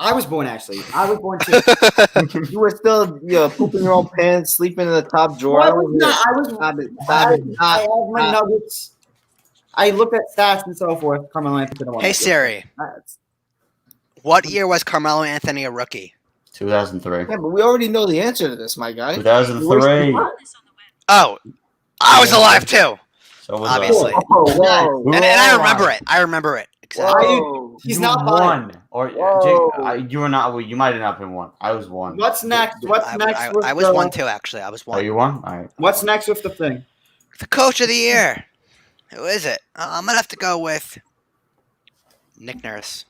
I was born actually. I was born too. You were still pooping your own pants, sleeping in the top drawer. Well, I was not. I was. Stop it. I, Stop it. I Stop have my Stop. nuggets. I looked at stats and so forth. Carmelo Anthony. won Hey it. Siri, what year was Carmelo Anthony a rookie? 2003. Yeah, but we already know the answer to this, my guy. 2003. Oh, I was alive too. So was Obviously. Oh, whoa. We And were I all remember alive. it. I remember it. Exactly. Whoa. He's You not lying. one, or Whoa. Jake, you were not. You might have not been one. I was one. What's next? What's I, next? I, with I was the, one too, actually. I was Oh, one. you won. All right. What's next with the thing? The coach of the year. Who is it? I'm gonna have to go with Nick Nurse.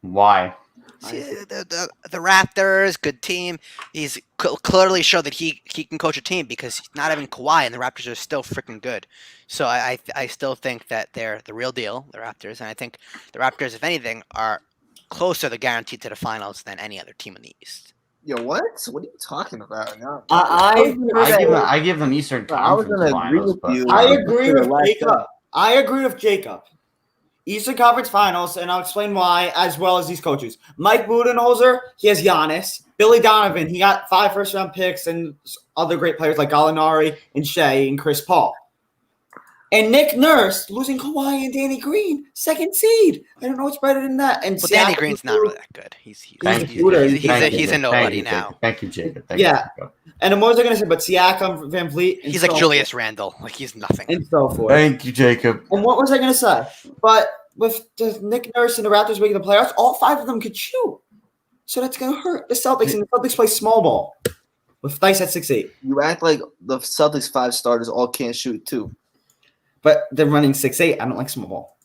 Why? See, the Raptors, good team. He's clearly showed that he can coach a team because he's not having Kawhi, and the Raptors are still freaking good. So I still think that they're the real deal, the Raptors, and I think the Raptors, if anything, are closer to guaranteed to the finals than any other team in the East. Yo, what? What are you talking about? No. I give them Eastern I was Conference gonna agree Finals, with but you. I Yeah. agree The with last Jacob. time. I agree with Jacob. Eastern Conference Finals, and I'll explain why, as well as these coaches. Mike Budenholzer, he has Giannis. Billy Donovan, he got 5 first-round picks and other great players like Gallinari and Shea and Chris Paul. And Nick Nurse losing Kawhi and Danny Green, second seed. I don't know what's better than that. And But Danny Siakam- Green's not really that good. He's Thank he's, you. he's, he's, Thank a, you, he's a Jacob. nobody Thank you, now. Jacob. Thank you, Jacob. Thank Yeah. you, Jacob. And what was I going to say? But Siakam, Van Vliet, and He's like so Julius Randle. Like he's nothing. and so forth. Thank you, Jacob. And what was I going to say? But with the Nick Nurse and the Raptors making the playoffs, all 5 of them could shoot. So that's going to hurt the Celtics. And the Celtics play small ball with Dice at 6'8". You act like the Celtics 5 starters all can't shoot too. But they're running 6'8". I don't like small ball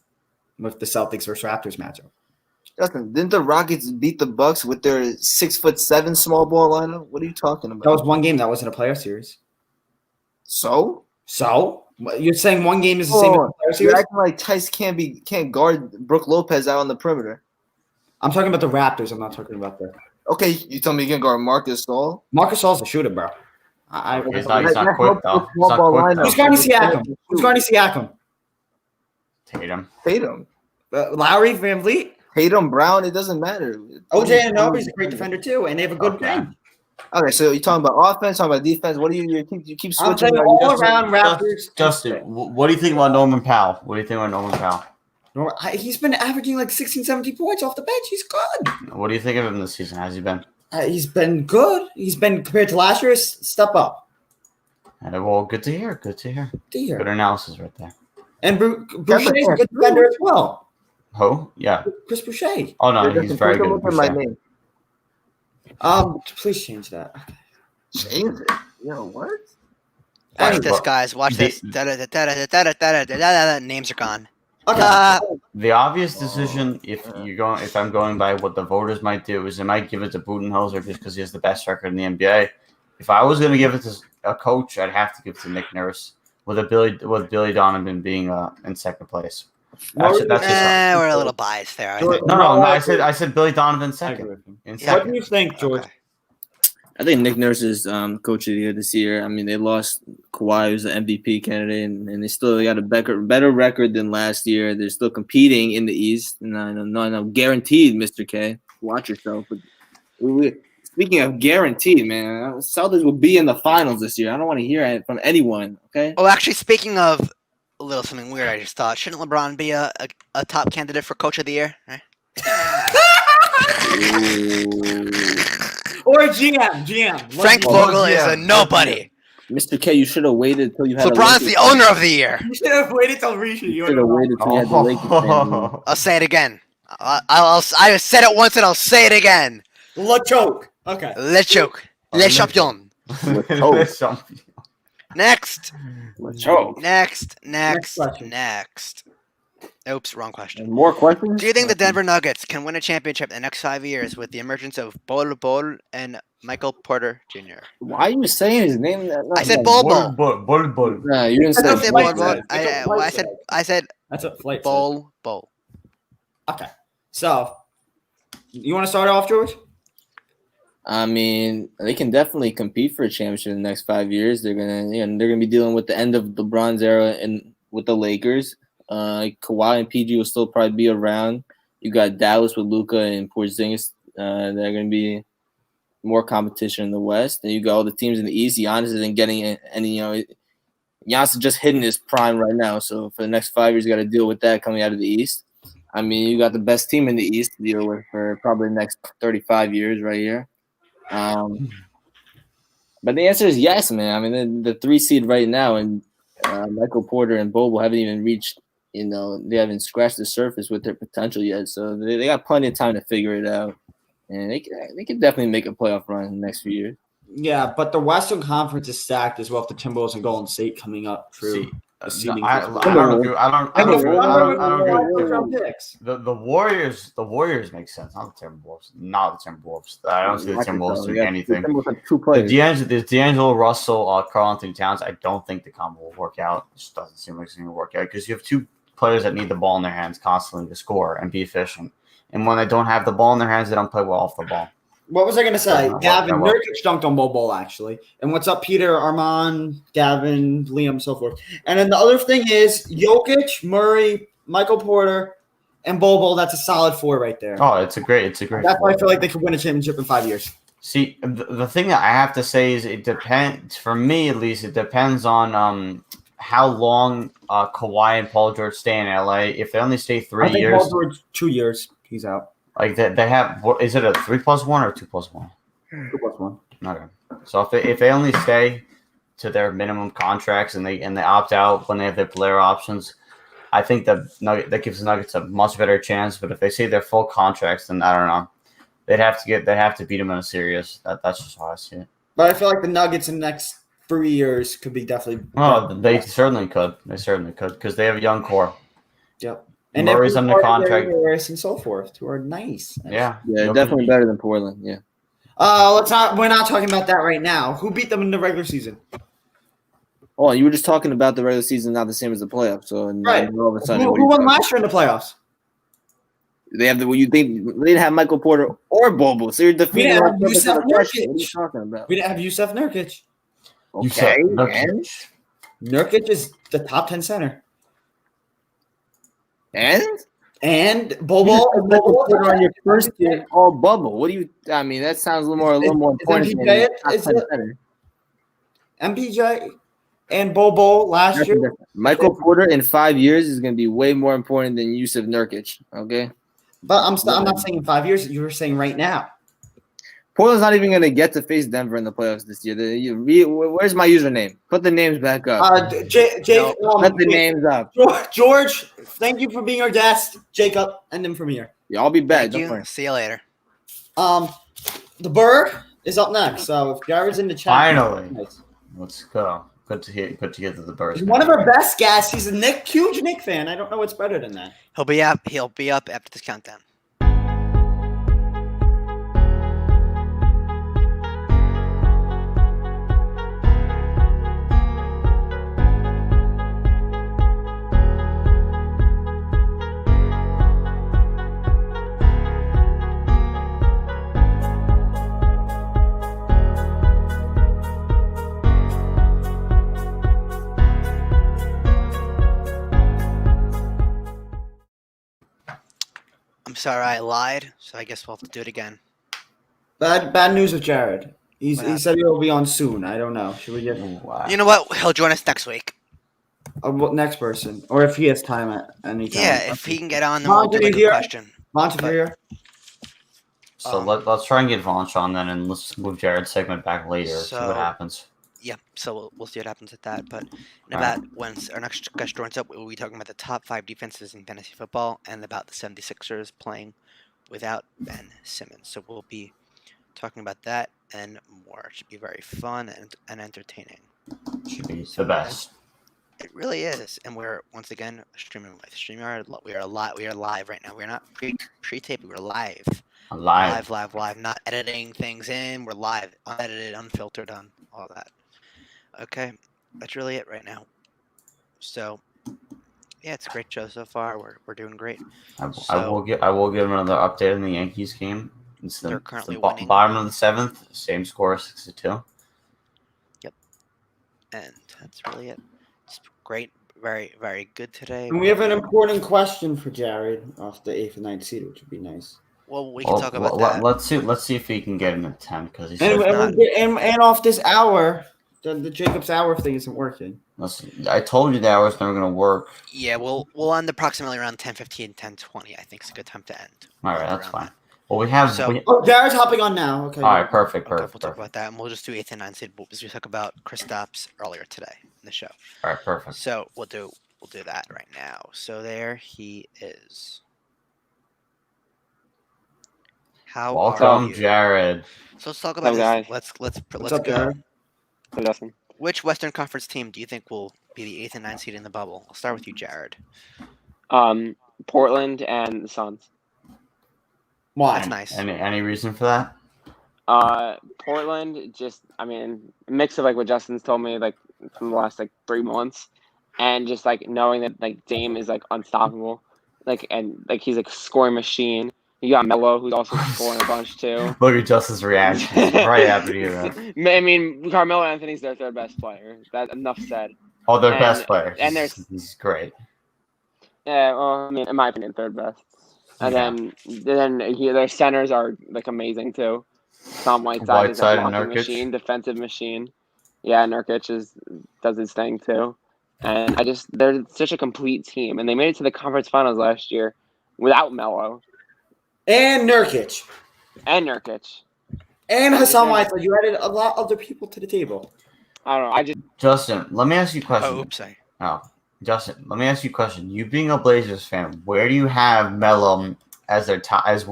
with the Celtics versus Raptors matchup. Justin, didn't the Rockets beat the Bucks with their 6'7" small ball lineup? What are you talking That about? was one game. That wasn't a playoff series. So So you're saying one game is the same as a playoff you're series? acting like Tice can't guard Brooke Lopez out on the perimeter. I'm talking about the Raptors. I'm not talking about the Okay, you tell me you can guard Marcus Gasol. Marcus Gasol's a shooter, bro. He's not quick though. He's Small not ball quick lineup. though. Who's guarding Siakam? Who's guarding Siakam? Tatum. Tatum. Lowry, Van Vliet, Tatum, Brown, it doesn't matter. OJ Anunoby's a great defender too, and they have a good Okay. bench. Okay, so you're talking about offense, talking about defense. What do you keep I'm switching? saying all around Raptors. Justin, what do you think about Norman Powell? What do you think about Norman Powell? He's been averaging like 16, 17 points off the bench. He's good. What do you think of him this season? How's he been? He's been good. He's been compared to last year. Step up. Well, good to hear. Good to hear. Dear. Good analysis right there. And Boucher's a good defender as well. Who? Yeah. Chris Boucher. Oh no, he's very good. Look at my name. Please change that. Change it. Yo, what? Watch Right, this, but guys. Watch the- this. Da-da-da-da-da-da-da-da-da-da. Names are gone. The obvious decision, if I'm going by what the voters might do, is they might give it to Budenholzer just because he has the best record in the NBA. If I was going to give it to a coach, I'd have to give it to Nick Nurse, with Billy Donovan being in second place. That's just We're a little biased there. I think. no. I said Billy Donovan I agree second. with him. In What second. do you think, George? Okay. I think Nick Nurse is coach of the year this year. I mean, they lost Kawhi, who's the MVP candidate, and they still got a better record than last year. They're still competing in the East. No, guaranteed, Mr. K. Watch yourself. But speaking of guaranteed, man, Celtics will be in the finals this year. I don't want to hear it from anyone. Okay. Oh, actually, speaking of a little something weird, I just thought, shouldn't LeBron be a top candidate for Coach of the Year? Right? Or GM. Frank Well, Vogel is yeah, a nobody. Mr. K, you should have waited until you had. LeBron's the owner of the year. You should have waited till Rishi. You should have waited until you had the Lakers. fan. I'll say it again. I said it once and I'll say it again. Let's choke. Okay. Le choke. Le champion. Next. Let's go. Next. question. Oops, wrong question. More questions? Do you think the Denver Nuggets can win a championship in the next 5 years with the emergence of Bol and Michael Porter Jr.? Why are you saying his name? I said Bol. Bull. Nah, you didn't I say said Flight Bol. said. It's what Flight I said That's what Flight said. Bol. Okay. So, you want to start off, George? I mean, they can definitely compete for a championship in the next 5 years. They're gonna be dealing with the end of LeBron's era and with the Lakers. Kawhi and PG will still probably be around. You got Dallas with Luka and Porzingis. They're gonna be more competition in the West. And you got all the teams in the East. Giannis isn't getting any. Giannis is just hitting his prime right now. So for the next 5 years, you got to deal with that coming out of the East. I mean, you got the best team in the East to deal with for probably the next 35 years right here. But the answer is yes, man. I mean, the 3 seed right now, and Michael Porter and Bobo haven't even reached, they haven't scratched the surface with their potential yet. So they got plenty of time to figure it out. And they can definitely make a playoff run in the next few years. Yeah, but the Western Conference is stacked as well with the Timberwolves and Golden State coming up through. I don't agree. I don't agree. Picks. The Warriors make sense. Not the Timberwolves. I don't see the Timberwolves doing anything. Two players. The D'Angelo Russell, Karl Anthony Towns. I don't think the combo will work out. It just doesn't seem like it's going to work out because you have 2 players that need the ball in their hands constantly to score and be efficient. And when they don't have the ball in their hands, they don't play well off the ball. What was I going to say? Well, Gavin well. Nurkic dunked on Bobo, actually. And what's up, Peter, Armand, Gavin, Liam, so forth. And then the other thing is Jokic, Murray, Michael Porter, and Bobo. That's a solid 4 right there. Oh, it's a great. That's why I feel like they could win a championship in 5 years. See, the thing that I have to say is it depends. For me, at least, it depends on how long Kawhi and Paul George stay in LA. If they only stay 3 I think years, Paul George, 2 years. He's out. like they have. What is it? A 3+1 or 2+1? 2+1. Okay. So if they only stay to their minimum contracts and they opt out when they have their player options, I think that gives the Nuggets a much better chance. But if they say their full contracts, then I don't know. They'd have to beat them in a series. That's just how I see it. But I feel like the Nuggets in the next 3 years could be definitely. Oh, they certainly could. They certainly could because they have a young core. Yep. And Murray's under contract. And so forth, who are nice. Yeah. Yeah, definitely better than Portland. Yeah. We're not talking about that right now. Who beat them in the regular season? Oh, you were just talking about the regular season, not the same as the playoffs. So, Right. all of a sudden, Who won last year in the playoffs? They have they didn't have Michael Porter or Bobo. So you're defeating. We didn't have the purpose Yusuf of the question. Nurkic. What are you talking about? We didn't have Yusuf Nurkic. You said Okay, Nurkic. Nurkic is the top 10 center. and And Bobo. Michael Porter on your first team all bubble. What do you? I mean, that sounds a little more Is important. MPJ than it? top Is 10 it- center. MPJ and Bobo last Nothing year. different. Michael Porter in 5 years is going to be way more important than Yusuf Nurkic. Okay, But I'm not saying in 5 years. You were saying right now. Portland's not even going to get to face Denver in the playoffs this year. Where's my username? Put the names back up. Jake, Put the names up. George, thank you for being our guest. Jacob, end him from here. Yeah, I'll be back. Thank Don't you. worry. See you later. The Burr is up next. So if Jared's in the chat, Finally. nice. Let's go. Good to hear. Good to get to the burst. He's one of our best guests. He's a huge Nick fan. I don't know what's better than that. He'll be up. He'll be up after this countdown. I'm sorry I lied, so I guess we'll have to do it again. Bad news with Jared. He What said he'll be on soon. I don't know. Should we get Wow. You know what? He'll join us next week. next person, or if he has time at any time? Yeah, if he can get on, then we'll do Monty, like a here? question. Montevideo. So let's try and get Vonch on then, and let's move Jared's segment back later. See So- what happens. Yeah, so we'll see what happens with that. But in Alright. about when our next guest joins up, we'll be talking about the top 5 defenses in fantasy football and about the 76ers playing without Ben Simmons. So we'll be talking about that and more. It should be very fun and entertaining. Should be the best. It really is, and we're once again streaming with StreamYard. We are live. We are live right now. We're not pre-taped. We're live. Alive. Live. Not editing things in. We're live, unedited, unfiltered, on all that. Okay, that's really it right now. So, yeah, it's a great show so far. We're doing great. I will give another update on the Yankees game. It's the, They're it's currently the winning. bottom of the 7th. Same score, 6-2. And that's really it. It's great. Very, very good today. And we have an important question for Jared off the 8th and 9th seed, which would be nice. Well, we can talk about that. Let's see if he can get an attempt because he And, said. and off this hour, the Jacob's hour thing isn't working. Listen, I told you the hour's never gonna work. Yeah, we'll end approximately around 10:15, 10:20. I think it's a good time to end. All right, Right that's around fine. that. Well, we have. So- Oh, Jared's hopping on now. Okay. all right, perfect. Okay, we'll talk Perfect. about that, and we'll just do 8th and 9th seed as we talk about Kristaps earlier today in the show. All right, perfect. So we'll do that right now. So there he is. How are Welcome, you? Jared. So let's talk about Hello, this. guys. Let's What's up, go. Jared? Hey, Justin. Which Western Conference team do you think will be the 8th and 9th seed in the bubble? I'll start with you, Jared. Portland and the Suns. Why? That's nice. Any reason for that? Portland, just a mix of like what Justin's told me like from the last 3 months, and just like knowing that like Dame is like unstoppable, and he's like a scoring machine. You got Melo, who's also scoring a bunch too. Look at Justin's reaction. He's right happy to hear that. I mean, Carmelo Anthony's their third best player. That enough said. Oh, their And- best player. and He's great. Yeah, well, I mean, in my opinion, third best. And then their centers are like amazing too. Tom Whiteside is a Whiteside and blocking Nurkic. machine, defensive machine. Yeah, Nurkic does his thing too. And they're such a complete team, and they made it to the conference finals last year without Melo And Nurkic. and Nurkic. And Hassan Whiteside. You added a lot of other people to the table. I don't know. I just Justin, let me ask you a question. Oh, oops, sorry. Justin, let me ask you a question. You being a Blazers fan, where do you have Melo as their top, as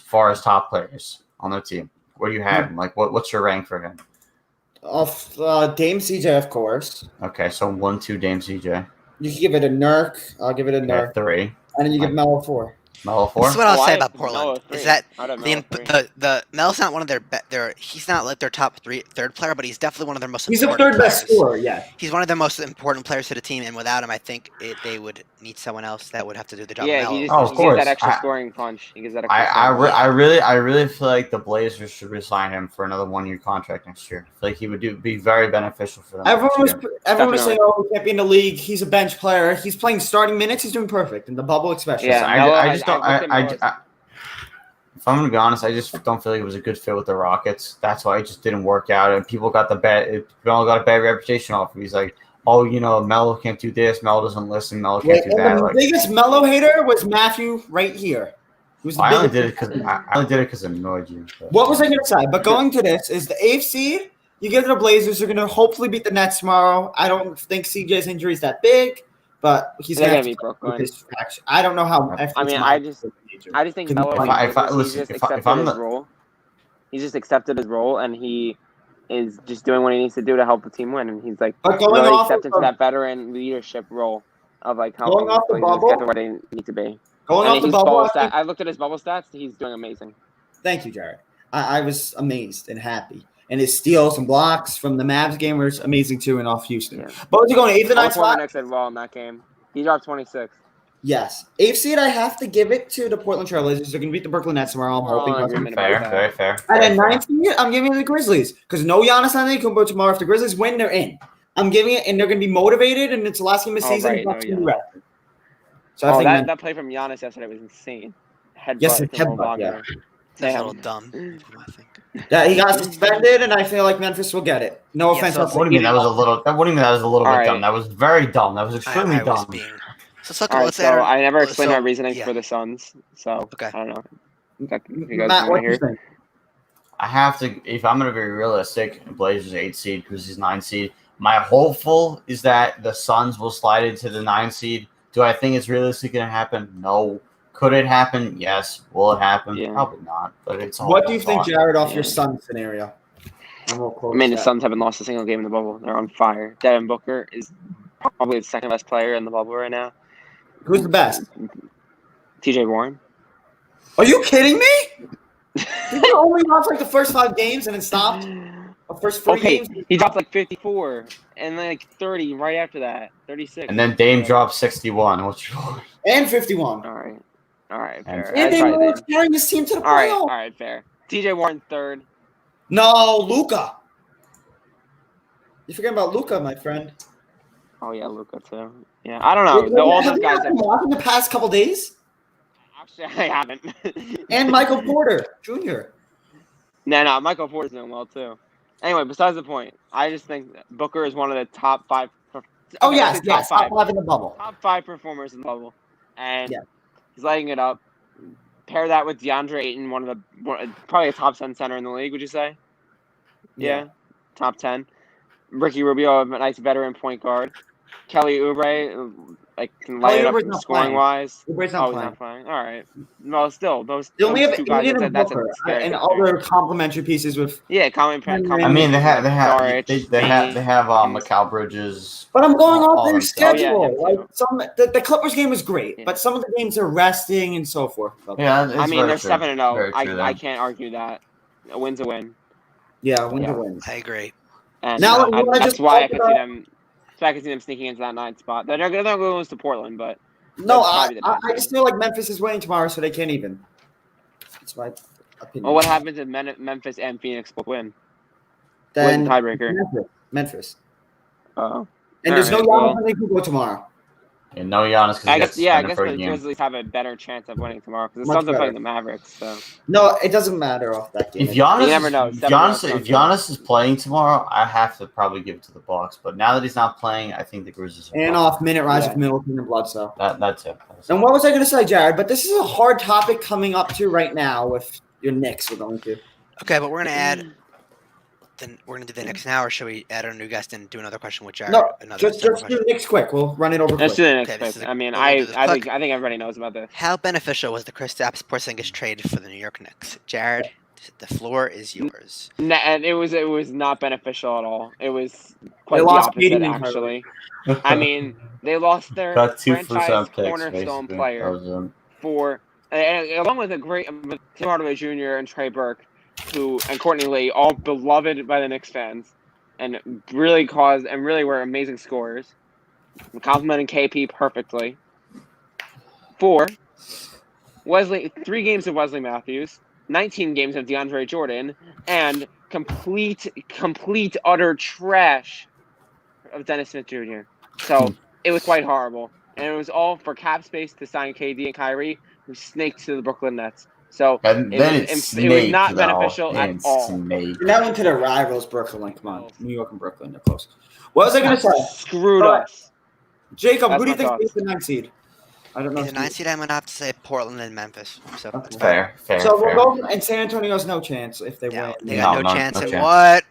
far as top players on their team? Where do you have him? Like, what's your rank for him? Off Dame CJ, of course. Okay, so 1-2 Dame CJ. You can give it a Nurk. I'll give it a Okay, Nurk. 3. And then you give Melo 4. Melo This 4. is what I'll Oh, I say have about Melo Portland three. is that I'd have the Melo three. the Mel's not one of their he's not like their top third player, but he's definitely one of their most He's the important third best players. scorer. Yeah. He's one of the most important players to the team, and without him, I think they would need someone else that would have to do the job. Yeah, of he Melo. just Oh, of he gives course. that extra I- scoring punch. He gives that extra I really feel like the Blazers should resign him for another 1-year contract next year. I feel like he would be very beneficial for them. Everyone was next year. saying, "Oh, he can't be in the league. He's a bench player. He's playing starting minutes. He's doing perfect in the bubble, especially." Yeah, I, Melo I has- just don't. I've looked at Melo's- If I'm gonna be honest, I just don't feel like it was a good fit with the Rockets. That's why it just didn't work out, and people got Melo got a bad reputation off him. He's like, oh, Melo can't do this. Melo doesn't listen. Melo can't do that. The Like, biggest Melo hater was Matthew right here. He was the I only biggest- did it because it annoyed you. But, What was I going to say? But going to this is the eighth seed. You get the Blazers. They're going to hopefully beat the Nets tomorrow. I don't think CJ's injury is that big, but he's They're going gonna to beat Brooklyn. his action. I don't know how. I mean, I just think If Melo I- if I- he's listen, just if I- if accepted I'm his the- role. He's just accepted his role, and he is just doing what he needs to do to help the team win. And he's like But going really off stepped of into that veteran leadership role of like helping Going off the Blazers bubble? get to where they need to be. going And off the his bubble, I stat, think- I looked at his bubble stats. He's doing amazing. thank you, Jared. I was amazed and happy. And his steals and blocks from the Mavs game was amazing too, and off Houston. Yeah. But was he going 8th and 9th Former spot? Knicks did well in that game. He dropped 26. Yes. 8th seed, I have to give it to the Portland Trailblazers. They're going to beat the Brooklyn Nets tomorrow. I'm We're all hoping. in agreement about fair, that. very fair. And then very fair. 9th seed, I'm giving it to the Grizzlies because no Giannis Antetokounmpo tomorrow. If the Grizzlies win, they're in. I'm giving it, and they're going to be motivated, and it's the last game of the Oh, season. right, Bucks no, gonna be yeah. rested. So I Oh, think that play from Giannis yesterday was insane. Headbutt Yes, to headbutt, Mo yeah. Wagner. That's a Damn. little dumb, I think. that he got suspended, and I feel like Memphis will get it. No Yeah, offense. so I'll What do you mean that was a little? What do you mean that was a little All bit right. dumb? That was very dumb. That was extremely I was dumb. being. So let's look. All right, Let's so add. I never explained my reasoning yeah. for the Suns. So Okay. I don't know. If you guys Matt, want what to do you hear? think? I have to, if I'm going to be realistic, Blazers 8 seed, Grizzlies 9 seed. My hopeful is that the Suns will slide into the 9 seed. Do I think it's realistically going to happen? No. Could it happen? Yes. Will it happen? Yeah. Probably not. But it's all. What do you think, Jared, off Yeah. your Sun scenario? And we'll close I mean, the that. Suns haven't lost a single game in the bubble. They're on fire. Devin Booker is probably the second best player in the bubble right now. Who's the best? TJ Warren. Are you kidding me? Did you only watch like the first 5 games and then stopped? The first 4 Okay, games? he dropped like 54 and then like 30 right after that. 36. And then Dame dropped 61. What's your? And 51. All right, And- fair. And That's they probably were the- carrying this team to the all playoffs. right, fair. TJ Warren third. No, Luca. You forget about Luca, my friend. Oh yeah, Luka too. Yeah, I don't know. All Have those you guys. not been watching the past couple days? Actually, I haven't. And Michael Porter Jr. No, Michael Porter's doing well too. Anyway, besides the point, I just think that Booker is one of the top 5. Oh okay, yes, top yes, five. top 5 in the bubble. Top 5 performers in the bubble, and Yeah. he's lighting it up. Pair that with DeAndre Ayton, probably a top 10 center in the league. Would you say? Yeah, top 10. Ricky Rubio, a nice veteran point guard. Kelly Oubre, can light it up Oubre's not scoring playing. wise. Oubre's Oh, not he's playing. not playing. All right. No, still those They only have two guys. Ayton and That's a Booker scary and picture. other complementary pieces with. Yeah, I I mean, they have Saric, Mikal Bridges. But I'm going all off their them stuff. schedule. Oh, yeah, Like him the Clippers game was great, Yeah. but some of the games are resting and so forth. Yeah, it's I mean, very they're true. 7-0. Very true, I then. can't argue that. A win's a win. Yeah, win Yeah. to win. I agree. And Now, you wanna that's just why I talk could about- see them. That's why I could see them sneaking into that 9th spot. They're not going to lose to Portland, but No, That's I, probably the I, best I just feel like Memphis is winning tomorrow, so they can't even. That's my opinion. well, what happens if Memphis and Phoenix both win? Then Win tiebreaker. Memphis. Oh, And there's no Alright, Giannis Antetokounmpo tomorrow. And no Giannis because I he guess. gets Yeah, I suspended guess for a the game. Grizzlies have a better chance of winning tomorrow because the Much Suns are better. playing the Mavericks. So No, it doesn't matter off that game. If Giannis, You never know. if 7-0 Giannis, Suns if Giannis is playing tomorrow, I have to probably give it to the Bucks. But now that he's not playing, I think the Grizzlies. Are And fine. off minute rise Yeah. of Middleton and Bledsoe. That's it. And what was I going to say, Jared? But this is a hard topic coming up to right now with your Knicks. We're going to. Okay, but we're gonna add. Then we're gonna do the next now, or should we add our new guest and do another question with Jared? No, another just separate do question? Knicks quick. We'll run it over let's do quick. the next Okay, this pick. is I mean, we'll I do this think quick. everybody knows about this. How beneficial was the Kristaps Porzingis trade for the New York Knicks? Jared, the floor is yours. And it was not beneficial at all. It was quite They the lost opposite, Katie and actually. I mean, they lost their got 2 franchise first-round picks. cornerstone Basically. player That was, for and along with with Tim Hardaway Jr. and Trey Burke, and Courtney Lee, all beloved by the Knicks fans, and really were amazing scorers, complimenting KP perfectly. 4, 3 games of Wesley Matthews, 19 games of DeAndre Jordan, and complete utter trash of Dennis Smith Jr. So it was quite horrible, and it was all for cap space to sign KD and Kyrie, who snaked to the Brooklyn Nets. So And it then was snake, not though. beneficial at It's all. snake. That went to the rivals, Brooklyn. Come on, New York and Brooklyn, they're close. What was I going to say? Screwed All right. us. Jacob, That's who do you my think thoughts. is the 9th seed? I don't know. He's a 9 seed. I'm gonna have to say Portland and Memphis. So Okay. it's Fair. So fair. we'll go, and San Antonio's no chance if they Yeah, win. they got no No, chance. no And chance. what?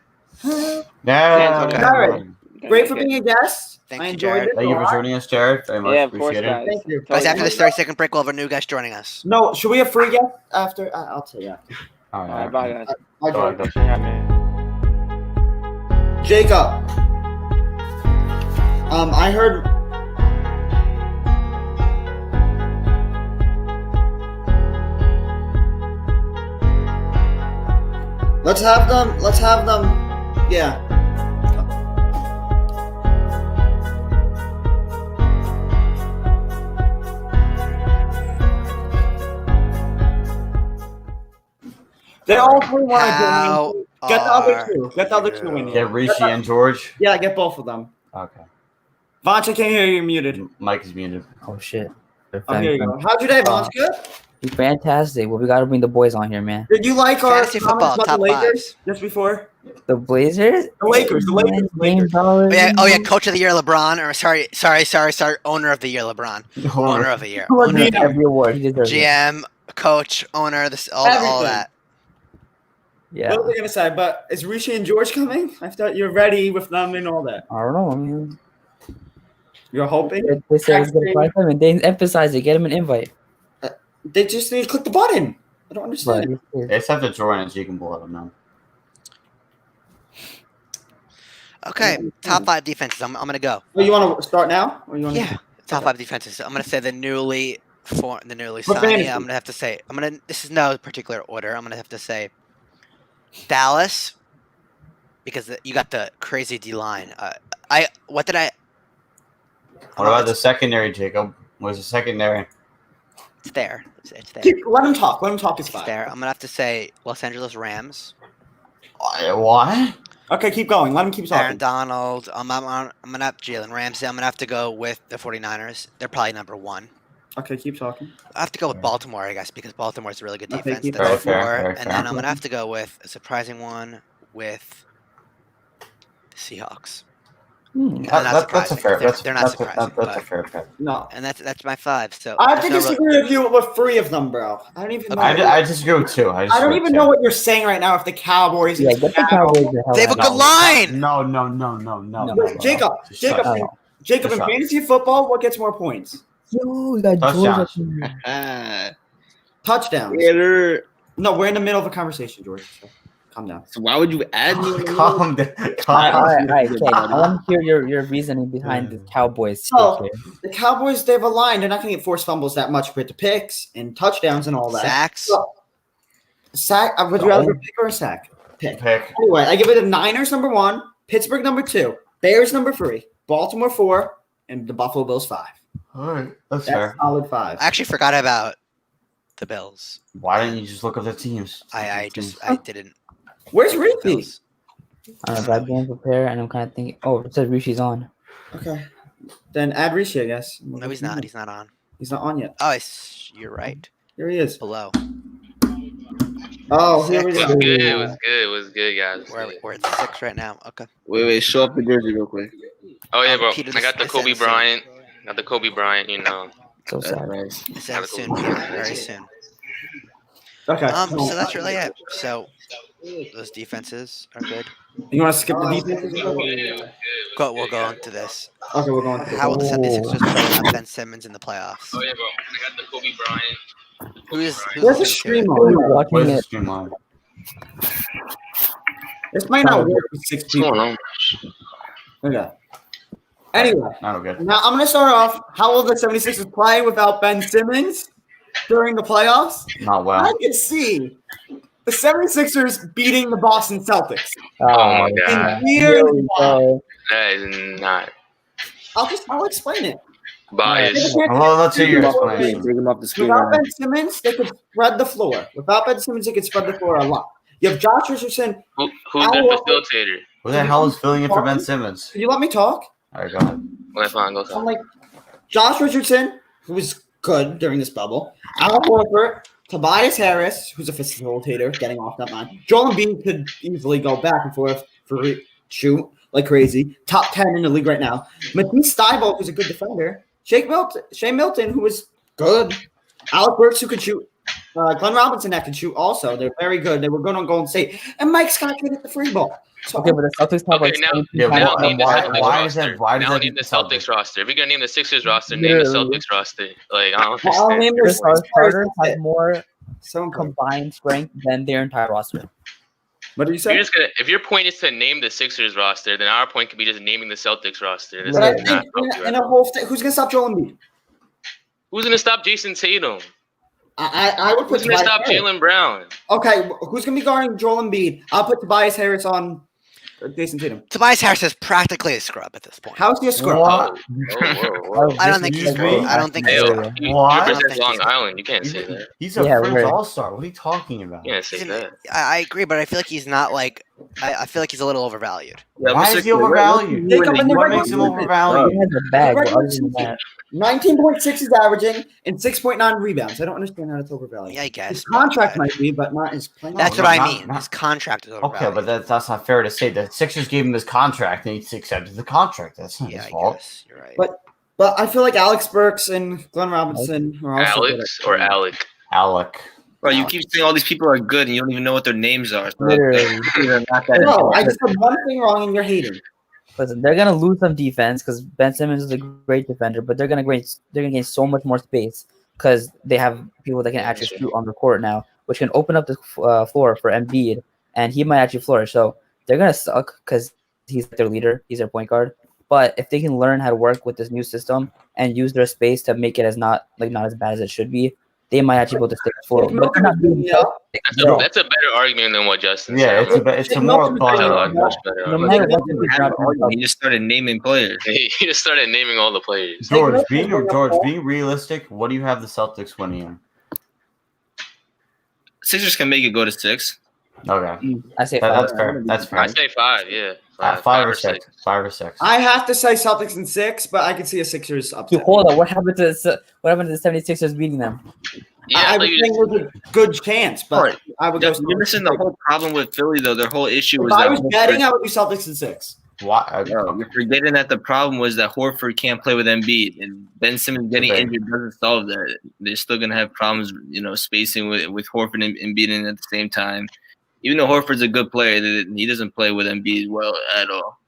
Yeah. Okay. All right. Great for being a guest. Thank I you, enjoyed Jared. it. Thank you a for lot. joining us, Jared. Very much Yeah, of course, appreciated. guys. Thank you. Guys, Totally after this 30-second break, we'll have our new guest joining us. No, should we have free guests after? I'll tell you. All All right, right. bye, guys. Bye, Go ahead, Jacob. go. Jacob. I heard. Let's have them. Yeah. They all three want to How join. Get the other are two. Get the other two in you? here. Get Rishi and George. Yeah, get both of them. Okay. Vancha, can't hear you. You're muted. Mike is muted. Oh shit. Oh, here you go. How'd your day, Vancha? Good? Fantastic. Well, we got to bring the boys on here, man. Did you like our Fantasy football, comments about the top Lakers just before? The Blazers? The Lakers. James Dollars. Oh yeah, coach of the year LeBron, or sorry, owner of the year LeBron, owner of the year, Or owner of the year. Every award. He deserves it. GM, coach, owner, all Everything. that. Yeah. What was I gonna say? But is Rishi and George coming? I thought you're ready with them and all that. I don't know. I mean, You're hoping? they said he's going to fight him, and they emphasize it. Get him an invite. They just need to click the button. I don't understand. But They just have to join us. You can let them know. Okay, top 5 defenses. I'm gonna go. Oh, you want to start now? Or you want Yeah, top 5 defenses. I'm gonna say the newly For signed. fantasy. I'm gonna have to say. This is no particular order. I'm gonna have to say Dallas, because you got the crazy D line. What about the secondary, Jacob? Where's the secondary? It's there. It's there. Let him talk. Let him talk. It's It's fine. there. I'm gonna have to say Los Angeles Rams. What? Okay, keep going. Let him keep Aaron talking. Donald. I'm gonna have Jalen Ramsey. I'm gonna have to go with the 49ers. They're probably number 1. Okay, keep talking. I have to go with Baltimore, I guess, because Baltimore is a really good Okay, defense. keep That's going. 4. Very And fair. then I'm gonna have to go with a surprising one with the Seahawks. hmm. They're not That's a surprising. fair. They're not surprising. That's a fair pick. No. And that's my 5. So I have to there's no disagree with you with 3 of them, bro. I don't even know. I disagree with 2. I don't even know what you're saying right now if the Cowboys. Yeah, get the Cowboys the hell They have a out. good line. No. No. Wait, Jacob, Just Jacob, shut Oh. Jacob, in Shut up. fantasy football, what gets more points? Yo, we got Touchdown. George up here. Touchdowns. Taylor, No, we're in the middle of a conversation, George. So calm down. so why would you add me? in the middle? Calm down. All Calm down. right, okay. I want to hear your reasoning behind the Cowboys. So- pick here. The Cowboys, they have a line. They're not going to get forced fumbles that much with the picks and touchdowns and all that. Sacks. So, sack. Would you rather a pick or a sack? Pick. Pick. Anyway, I give it the Niners number 1, Pittsburgh number 2, Bears number 3, Baltimore 4, and the Buffalo Bills 5. All right, that's That's fair. solid 5. I actually forgot about the Bills. Why didn't you just look at the teams? I didn't. Where's Reese? Bills. I've been prepared, and I'm kind of thinking. Oh, it says Rishi's on. Okay. Then add Reese, I guess. No, he's not. He's not on. He's not on yet. Oh, you're right. Here he is. Below. Oh, here we Six. go. What's good, guys? We're at 6 right now. Okay. Wait, show up the jersey real quick. Oh yeah, bro. Peter, I got the this Kobe ends soon. Bryant. Got the Kobe Bryant. You know. So That's sad. nice. This ends soon, Peter. Very soon. Okay. So that's really it. So those defenses are good. You want to skip the defense? We'll go into this. Okay, we're going to How will the the 76ers play without Ben Simmons in the playoffs? Oh yeah, bro. I got the Kobe Bryant. Who's Where's the listening stream to on? Who's watching Where's the it? stream on? This might not work with 6 What's going people. on? Okay. Anyway, Not good. now I'm going to start off. How will the 76ers play without Ben Simmons? during the playoffs, Not I well. can see the 76ers beating the Boston Celtics. Oh my And god. here's Here we why. go. That is not I'll explain it. biased. Well, let's hear your Take him off the explanation. screen. Take him off the screen. Without right now. Ben Simmons, they could spread the floor. Without Ben Simmons, they could spread the floor a lot. You have Josh Richardson. Who's their facilitator? Who the hell is filling in for Ben Simmons? Can you let me talk? All right, go ahead. Well, fine, go I'm talk. like Josh Richardson, who was good during this bubble. Al Horford, Tobias Harris, who's a facilitator, getting off that line. Joel Embiid could easily go back and forth for shoot like crazy. Top 10 in the league right now. Matisse Thybulle, who's a good defender. Shea Milton, who was good. Alec Burks, who could shoot. Glenn Robinson that could shoot also. They're very good. They were good on Golden State. And Mike Scott could hit the free ball. So Okay, but the Celtics have Okay, like now, 17 Yeah, now why- name the why- Celtics why is that- roster. why does Now that name the the Celtics? Celtics roster. If you're gonna name the Sixers roster, name the Literally. Celtics roster. Like, I don't Well, I'll understand. name Their their starters have more So combined strength than their entire roster. what do you If you're say? just gonna, if your point is to name the Sixers roster, then our point could be just naming the Celtics roster. This But I does think not help you in at a all. whole who's gonna stop Joel Embiid? Who's gonna stop Jason Tatum? I would put Who's gonna Tobias stop Harris. Jalen Brown? Okay, who's gonna be guarding Joel Embiid? I'll put Tobias Harris on Jason Tatum. Tobias Harris is practically a scrub at this point. How's he a scrub? What? Whoa. I don't think he's. Excuse me? I don't think Hey, he's. yo, scrub. he What? represents Long Island. You can't say that. He's a Yeah, Fringe right. All-Star. What are you talking about? You can't say that. I agree, but I feel like he's not like. I feel like he's a little overvalued. Why is he overvalued? Jacob, in the What regular makes him season- overvalued? He has a bag, but other than that, 19.6 is averaging and 6.9 rebounds. I don't understand how it's overvalued. Yeah, I guess. His contract but- might be, but not his playing. That's No, what I not- mean. not- His contract is overvalued. Okay, but that's not fair to say. The Sixers gave him this contract, and he accepted the contract. That's not yeah, his I fault. guess you're right. But I feel like Alex Burks and Glenn Robinson are also good Alex at- or Alec? Alec. Bro, you keep saying all these people are good and you don't even know what their names are. So literally. they're not that No, I just said one thing wrong and you're hating. Listen, they're gonna lose some defense because Ben Simmons is a great defender, but they're gonna gain so much more space because they have people that can actually shoot on the court now, which can open up the floor for Embiid, and he might actually flourish. So they're gonna suck because he's their leader, he's their point guard. But if they can learn how to work with this new system and use their space to make it as not as bad as it should be, they might actually be able to stay afloat. But they're not doing That's a better argument than what Justin Yeah, said. it's a more That's a thought. much better No argument. matter what, You they're had not an doing argument, you just started naming players. He just started naming all the players. George, being realistic, what do you have the Celtics winning in? Sixers can make it go to 6. Okay, I say that's five. fair. That's fair. I say 5, yeah. Five or six. 5 or 6. I have to say Celtics in 6, but I can see a Sixers Dude, upset. hold on. What happened to the 76ers beating them? Yeah, I I would thought you think just, there's a good chance, but I would go. You're missing the whole problem with Philly, though. Their whole issue If was I that was betting, I would do Celtics in 6. Why? Bro, you're forgetting that the problem was that Horford can't play with Embiid, and Ben Simmons getting Okay. injured doesn't solve that. They're still gonna have problems, spacing with Horford and Embiid in at the same time. Even though Horford's a good player, he doesn't play with Embiid well at all.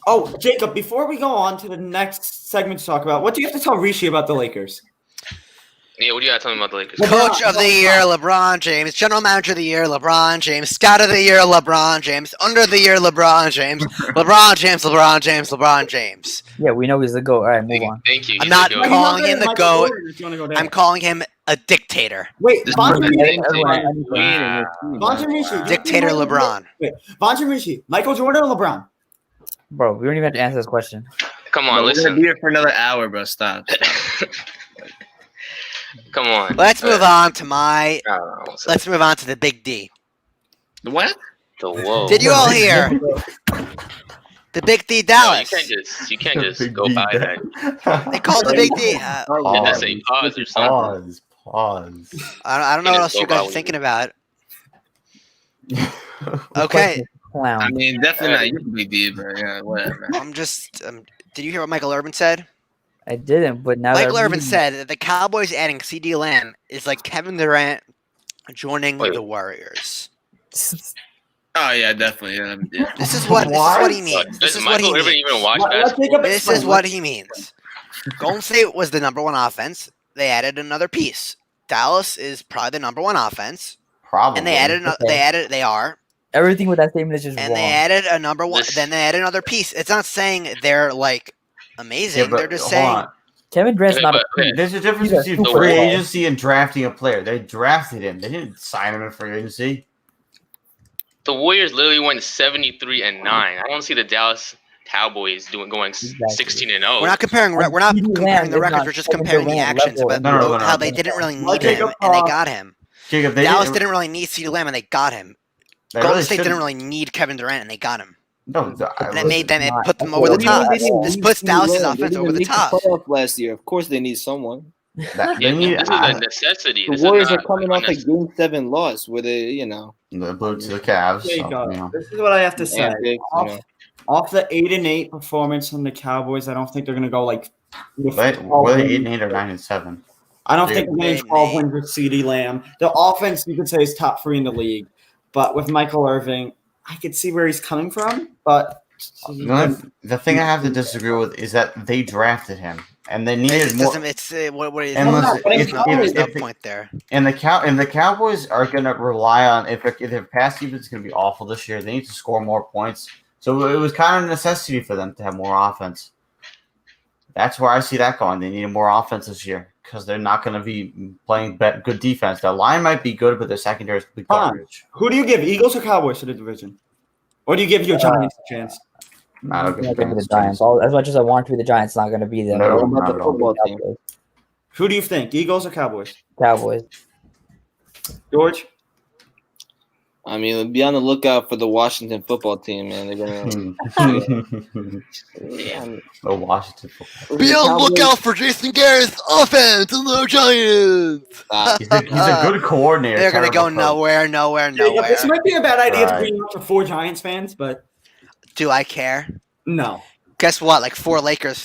Oh, Jacob, before we go on to the next segment to talk about, what do you have to tell Rishi about the Lakers? yeah, what do you got to tell me about the Lakers? Coach of the year, LeBron James. General manager of the year, LeBron James. Scout of the year, LeBron James. Under the year, LeBron James. LeBron James, LeBron James, LeBron James. Yeah, we know he's the GOAT. All right, move on. Thank you. I'm He's not the GOAT. calling him the Michael GOAT. Jordan, if you wanna go there. I'm calling him a dictator. Wait, This Bonjan is Rishi. Wow. Bonjan Rishi. Dictator LeBron. Wait, Bonjan Rishi. Michael Jordan or LeBron? Bro, we don't even have to answer this question. Come on, We're gonna listen. be here for another hour, bro. Stop. Come on. Let's move on to I don't know. What's up? Let's move on to the big D. What? The whoa. Did you all hear? The big D No, Dallas. you can't just go by that. They called the big D. Did I say pause or something? Pause. I don't know what else you guys are Go by thinking about. The Okay, question is I clown. mean, definitely not your big deal, but yeah, whatever. I'm just. Did you hear what Michael Urban said? I didn't, but now Michael that Urban said that the Cowboys adding CD Lamb is like Kevin Durant joining Wait. the Warriors. Oh yeah, definitely. Yeah. This is what he means. This Does is what he Michael Irvin means. even watch Let basketball? Jacob This explain. is what he means. Golden State was the number one offense. They added another piece. Dallas is probably the number one offense, Probably. and they added. Okay. They are, everything with that statement is just and wrong. they added a number one. This- Then they added another piece. It's not saying they're like amazing. Yeah, but They're just hold saying on. Kevin Durant's Okay, not but, a okay, There's a difference He's a between super free star. agency and drafting a player. They drafted him. They didn't sign him in free agency. the Warriors literally went 73-9. I don't see the Dallas Cowboys going Exactly. 16-0. We're not comparing. And We're not CeeDee comparing Lamb the is records. not We're just Kevin comparing the Durant actions level about No, no, how no, they no. didn't really Well, need him Jacob, and they got him. Jacob, they Dallas didn't, didn't really need CeeDee Lamb and they got him. they Golden really State didn't shouldn't. really need Kevin Durant and they got him. No, And it made them. It not. put them What over the do you mean top. they didn't This need puts CeeDee Dallas's Lamb? They offense didn't over the make top. playoff last year. Of course, they need someone. They Yeah, need. this is a necessity. The This Warriors is are not coming off a unnecessary. Game 7 loss where they, They blew to the Cavs. There you So, go. you know. This is what I have to say. antics, Off the 8-8 performance from the Cowboys, I don't think they're going to go like. with Were 12 they wins. 8-8 or 9-7? I don't think they're getting 12 8-8. wins with CeeDee Lamb. The offense, you could say, is top 3 in the league. But with Michael Irving, I could see where he's coming from. But The thing I have to disagree with is that they drafted him, and they needed It more. doesn't. It's what is. Unless There's no, there's no if the- point there. And the Cowboys are going to rely on if their pass defense is going to be awful this year, they need to score more points. So it was kind of a necessity for them to have more offense. That's where I see that going. They needed more offense this year because they're not going to be playing good defense. The line might be good, but their secondary is complete garbage. who do you give, Eagles or Cowboys to the division? Or do you give your Giants a chance? I don't I'm give gonna a give it the damn. Giants. As much as I want to be the Giants, it's not going to be them. No, What not about at all. Football team. Who do you think, Eagles or Cowboys? Cowboys. George? I mean, be on the lookout for the Washington football team, man. They're gonna. The Washington football. Be on the lookout for Jason Garrett's offense and the Giants. He's a good coordinator. They're gonna go terrible coach. nowhere. Jacob, this might be a bad idea to Right. bring up to 4 Giants fans, but Do I care? no. Guess what? Like 4 Lakers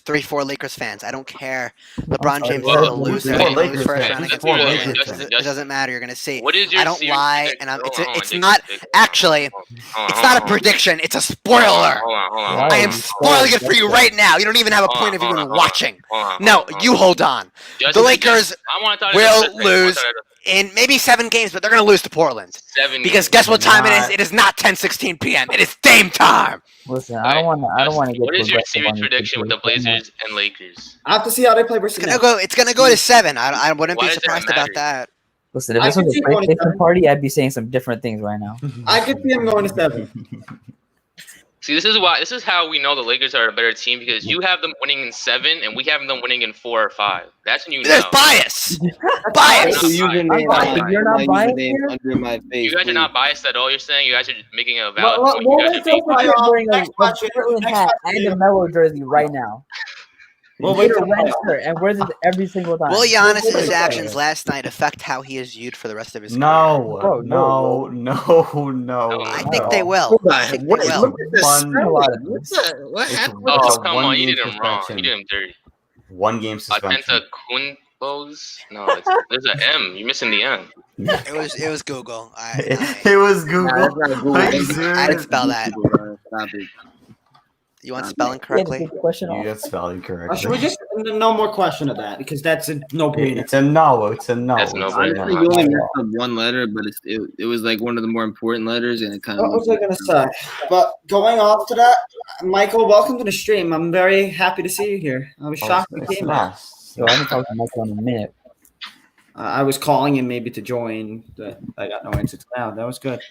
fans. I don't care. LeBron James is Well, gonna lose. They're four gonna lose Lakers first fans. round That's against four the Lakers Lakers. fans. It doesn't matter. You're gonna see. What is your I don't serious lie, prediction? and Hold on, it's Jacob, not Jacob. actually. Hold on, It's hold not a on, hold on. prediction. It's a spoiler. Hold on. I am spoiling it for you right now. You don't even have a point of view in watching. No, you hold on. The Lakers I want to talk will about this. lose in maybe 7 games, but they're gonna lose to Portland. 7 Because games. guess what time it is? Not- It is not 10:16 p.m. It is Dame time. Listen, I don't want to. I don't want to get. What is your progressive series on this prediction with the situation. Blazers and Lakers? I have to see how they play versus It's the gonna Nets. go. It's gonna go to 7. I wouldn't Why be does it surprised matter? about that. Listen, if I this can was see a it going to PlayStation 7. party, I'd be saying some different things right now. I could see him going to 7. See, this is how we know the Lakers are a better team because you have them winning in 7 and we have them winning in 4 or 5. That's when you There's know. bias. You're Bias. not So using biased. my, You're not my biased username here? under my face. You guys are please. not biased at all. You're saying you guys are making a valid Well, point. well, You guys let's are being go You're playoff. wearing Next question. Portland Next hat question. and a Melo jersey right now. Well, Wear wait a till red playoff. shirt and wears it every single time. Will Wait, Giannis's wait. actions last night affect how he is viewed for the rest of his career? No, Bro, no. I think they will. Hold I on. think What- they will. look at this One- spelling. A lot of What's this. that? What It's happened? a- Oh, it's a come on. You one-game did him wrong. suspension. You did him dirty. 1 game suspension. Atenta Kunbos? No, there's an M. You're missing the M. It was Google. It was Nah, Google. that's not Google. Are you That's- serious? I didn't spell that. Stop it. You want spelling Yeah, correctly? take the question You off. got spelling correct. Should we just no more question of that because that's a no-brainer. It's a no. It's a no. That's no It's a brainer. Honestly, you only messed up one letter, but it was like one of the more important letters, and it kind What of. was I going to say? But going off to that, Michael, welcome to the stream. I'm very happy to see you here. I was shocked you It's came. fast. So I'm gonna talk to Michael in a minute. I was calling him maybe to join, but I got no answer to now. That was good.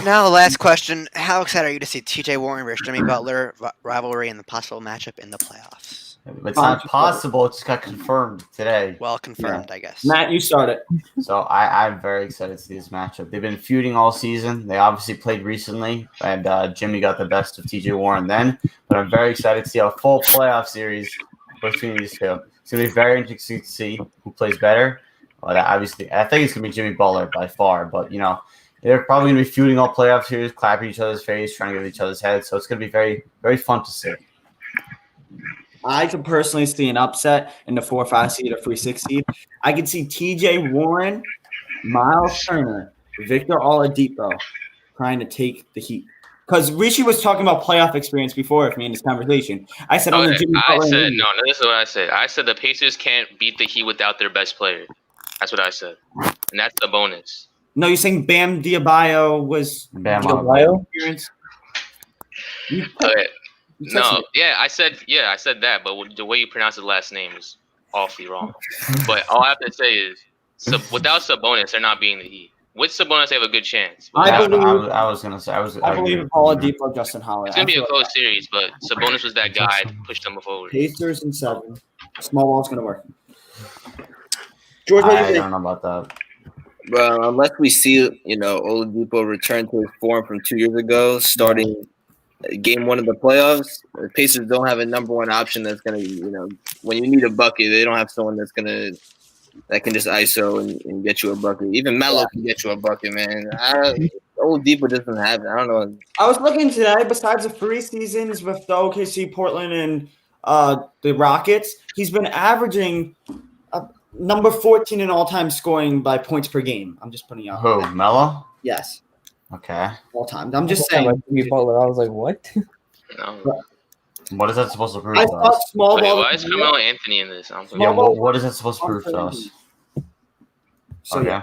Now the last question: how excited are you to see T.J. Warren versus Jimmy Butler rivalry and the possible matchup in the playoffs? It's not possible. It just got confirmed today. Well, confirmed, I guess. Matt, you started. So I'm very excited to see this matchup. They've been feuding all season. They obviously played recently, and Jimmy got the best of T.J. Warren then. But I'm very excited to see a full playoff series between these two. It's going to be very interesting to see who plays better. But obviously, I think it's going to be Jimmy Butler by far. But, they're probably going to be feuding all playoff series, clapping each other's face, trying to get each other's heads. So it's going to be very, very fun to see. I could personally see an upset in the 4-5 seed or 3-6 seed. I could see T.J. Warren, Miles Turner, Victor Oladipo trying to take the heat. Because Richie was talking about playoff experience before with me in this conversation. I said only Okay, Jimmy I Butler. said and no. This is what I said. I said the Pacers can't beat the Heat without their best player. That's what I said, and that's the bonus. No, you're saying Bam Diabayo was Bam Adebayo? experience. Okay, You texted No, me. I said that, but the way you pronounce his last name is awfully wrong. But all I have to say is, without Sabonis, they're not beating the Heat. With Sabonis, they have a good chance. But I without- believe- I was gonna say I I agree believe with Paul you. Oladipo, Justin Holiday. it's gonna I be a feel close series, but Sabonis was that guy to push them forward. Pacers in 7. Small ball's gonna work. George, what do you I think? don't know about that. Well, unless we see, Oladipo return to his form from 2 years ago, starting game 1 of the playoffs, the Pacers don't have a number one option that's gonna, when you need a bucket, they don't have someone that can just ISO and get you a bucket. Even Melo can get you a bucket, man. Oladipo doesn't have it. I don't know. I was looking today. Besides the 3 seasons with the OKC, Portland, and the Rockets, he's been averaging number 14 in all-time scoring by points per game. I'm just putting out. Who, Melo? Yes, Okay. all time. I'm just Yeah, saying. like Jimmy Butler. I was like, what? No. What is that supposed to prove I to thought us? small Wait, ball. why is Carmelo Anthony in this? I'm Yeah, confused. what is that supposed to prove to us? So Okay. yeah,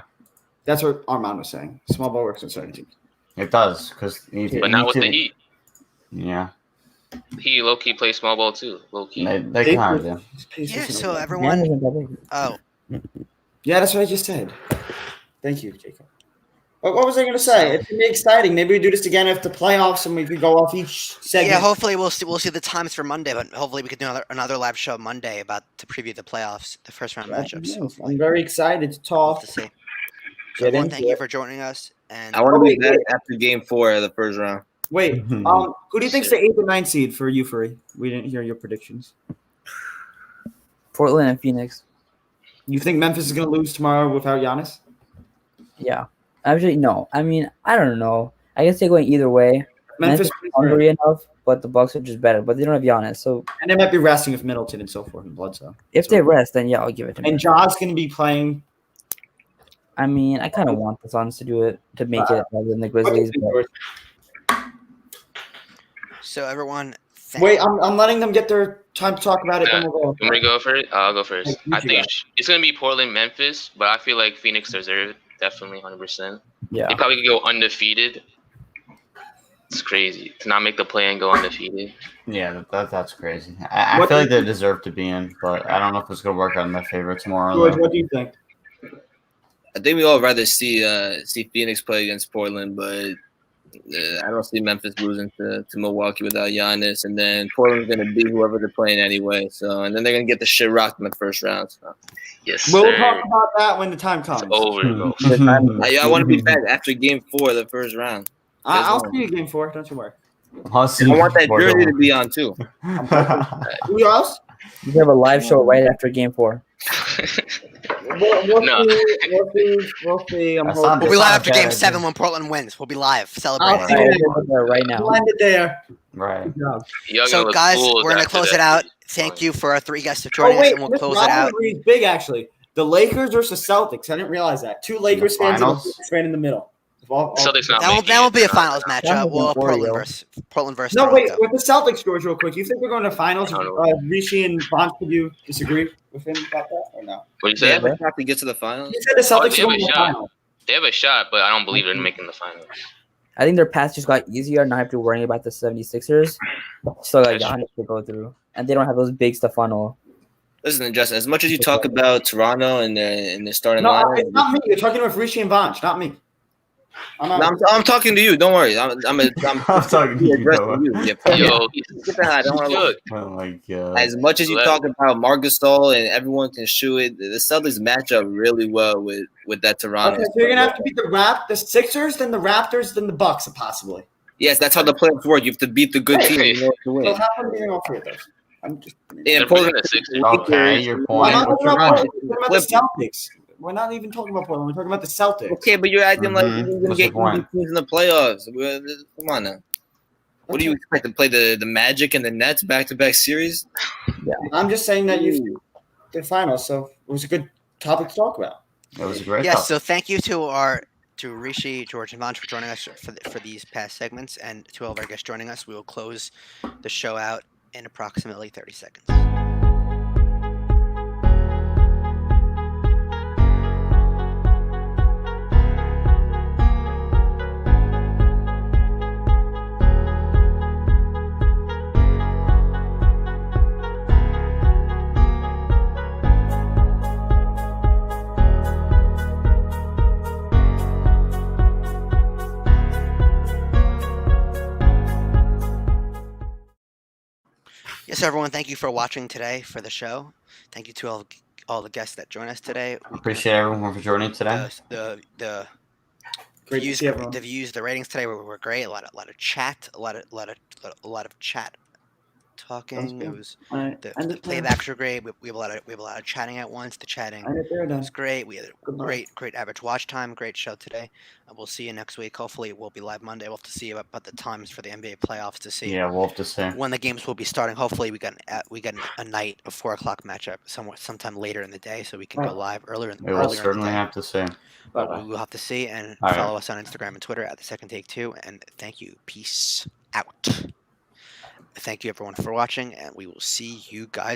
that's what Armand was saying. Small ball works with certain teams. It does, because But not with the Heat. Yeah, He low key plays small ball too. Low key. they kind of do. Yeah, so Man everyone. isn't that big. Oh, Yeah, that's what I just said. Thank you, Jacob. What was I going to say? It's gonna be exciting. Maybe we do this again after playoffs, and we could go off each segment. yeah. Hopefully, we'll see the times for Monday, but hopefully we could do another live show Monday to preview the playoffs, the first round matchups. Yes, I'm very excited to We'll have talk. to see. So Get everyone, into thank you it. for joining us. And I want to wait, be back wait. after game 4 of the first round. Wait, who do you think's the 8th and 9th seed for Euphoria? We didn't hear your predictions. Portland and Phoenix. You think Memphis is going to lose tomorrow without Giannis? Yeah. Actually, no. I mean, I don't know. I guess they're going either way. Memphis, Memphis is hungry enough, but the Bucks are just better. But they don't have Giannis, so and they might be resting with Middleton and so forth and Bledsoe. if they rest, then yeah, I'll give it to them. And Ja's going to be playing. I mean, I kind of want the Suns to do it to make it rather than the Grizzlies. But so everyone, Wait, I'm letting them get their time to talk about it. Then we'll go. You want me to go first? I'll go first. You I two think go. it's gonna be Portland, Memphis, but I feel like Phoenix deserve it. Definitely, 100%. yeah, They probably could go undefeated. It's crazy to not make the play and go undefeated. Yeah, that's crazy. I What feel do like you they deserve to be in, but I don't know if it's going to work out in their favor tomorrow. George, though. what do you think? I think we all rather see Phoenix play against Portland, but I don't see Memphis losing to Milwaukee without Giannis, and then Portland's going to beat whoever they're playing anyway. So, and then they're going to get the shit rocked in the first round. So. Yes, We'll sir. talk about that when the time comes. It's over, bro. I want to be back after game 4 of the first round. I'll see you game 4. Don't you worry. I'll see I want that before jersey the- to be on too. Who else? we have a live show right after Game 4. We'll No. We'll see. I'm That's hoping. not- we'll be It's live a after bad Game idea. 7 when Portland wins. We'll be live I'll celebrating. see you Right now. I'll end it there. Right. Y'all gonna So look guys, fools we're gonna after close that. it out. Thank you for our 3 guests for Oh joining us, wait, and we'll this close it out. rivalry is big actually. The Lakers versus Celtics. I didn't realize that. 2 Lakers fans and a finals? Bulls fan in the middle. Celtics not That won't making be a it. finals That matchup. was Well, an Oreo. Portland versus No, wait. Toronto. With the Celtics, George, real quick. You think we're going to finals? I don't know. Rishi and Bonds, would you disagree with him about that or no? What you They say? have to get to the finals. You said the Celtics they are have going a to the shot. finals. They have a shot, but I don't believe they're making the finals. I think their path just got easier. Not have to worry about the 76ers. Still got Giannis to go through. And they don't have those big Stefano. Listen, Justin. As much as you talk about Toronto and their starting No, lineup, it's not me. You're talking with Rishi and Bonds, not me. I'm talking to you. Don't worry. I'm I'm talking to you, addressing Noah. you. Yeah, Yo, get that. I don't want to. good. Oh my god. As much as you talk about Marc Gasol and everyone can shoot it, the Celtics match up really well with that Toronto. Okay, so you're gonna have to beat the Sixers, then the Raptors, then the Bucks, possibly. Yes, that's how the playoffs work. You have to beat the good team in order to So win. how come beating all 3 of those? I'm just. And They're Portland, playing the Sixers. Okay, your I'm point. not talking about Toronto. Portland. We're talking about the Celtics. We're not even talking about Portland. We're talking about the Celtics. Okay, but you're acting like Mhm. you're gonna What's get the point? teams in the playoffs. Come on now. What do you expect to play the Magic and the Nets back-to-back series? I'm just saying that you the finals, so it was a good topic to talk about. It was a great Yes, topic. so thank you to Rishi, George, and Vanch for joining us for these past segments, and to all of our guests joining us. We will close the show out in approximately 30 seconds. Yes, everyone. Thank you for watching today for the show. Thank you to all the guests that joined us today. Appreciate everyone for joining today. The Great to views, see everyone. the ratings today were great. A lot of chat, a lot of chat talking. It good. was All right. the End it there. playbacks are great. We have a lot of chatting at once. The chatting End it there then. was great. We had a Goodbye. great average watch time. Great show today. And we'll see you next week. Hopefully, we'll be live Monday. We'll have to see about the times for the NBA playoffs to see Yeah, we'll have to see. when the games will be starting. Hopefully, we get a night, a 4:00 matchup sometime later in the day, so we can go Right. live earlier We will in the certainly day. have to see. But Bye-bye. we will have to see, and All right. follow us on Instagram and Twitter at the Second Take 2. And thank you. Peace out. Thank you everyone for watching, and we will see you guys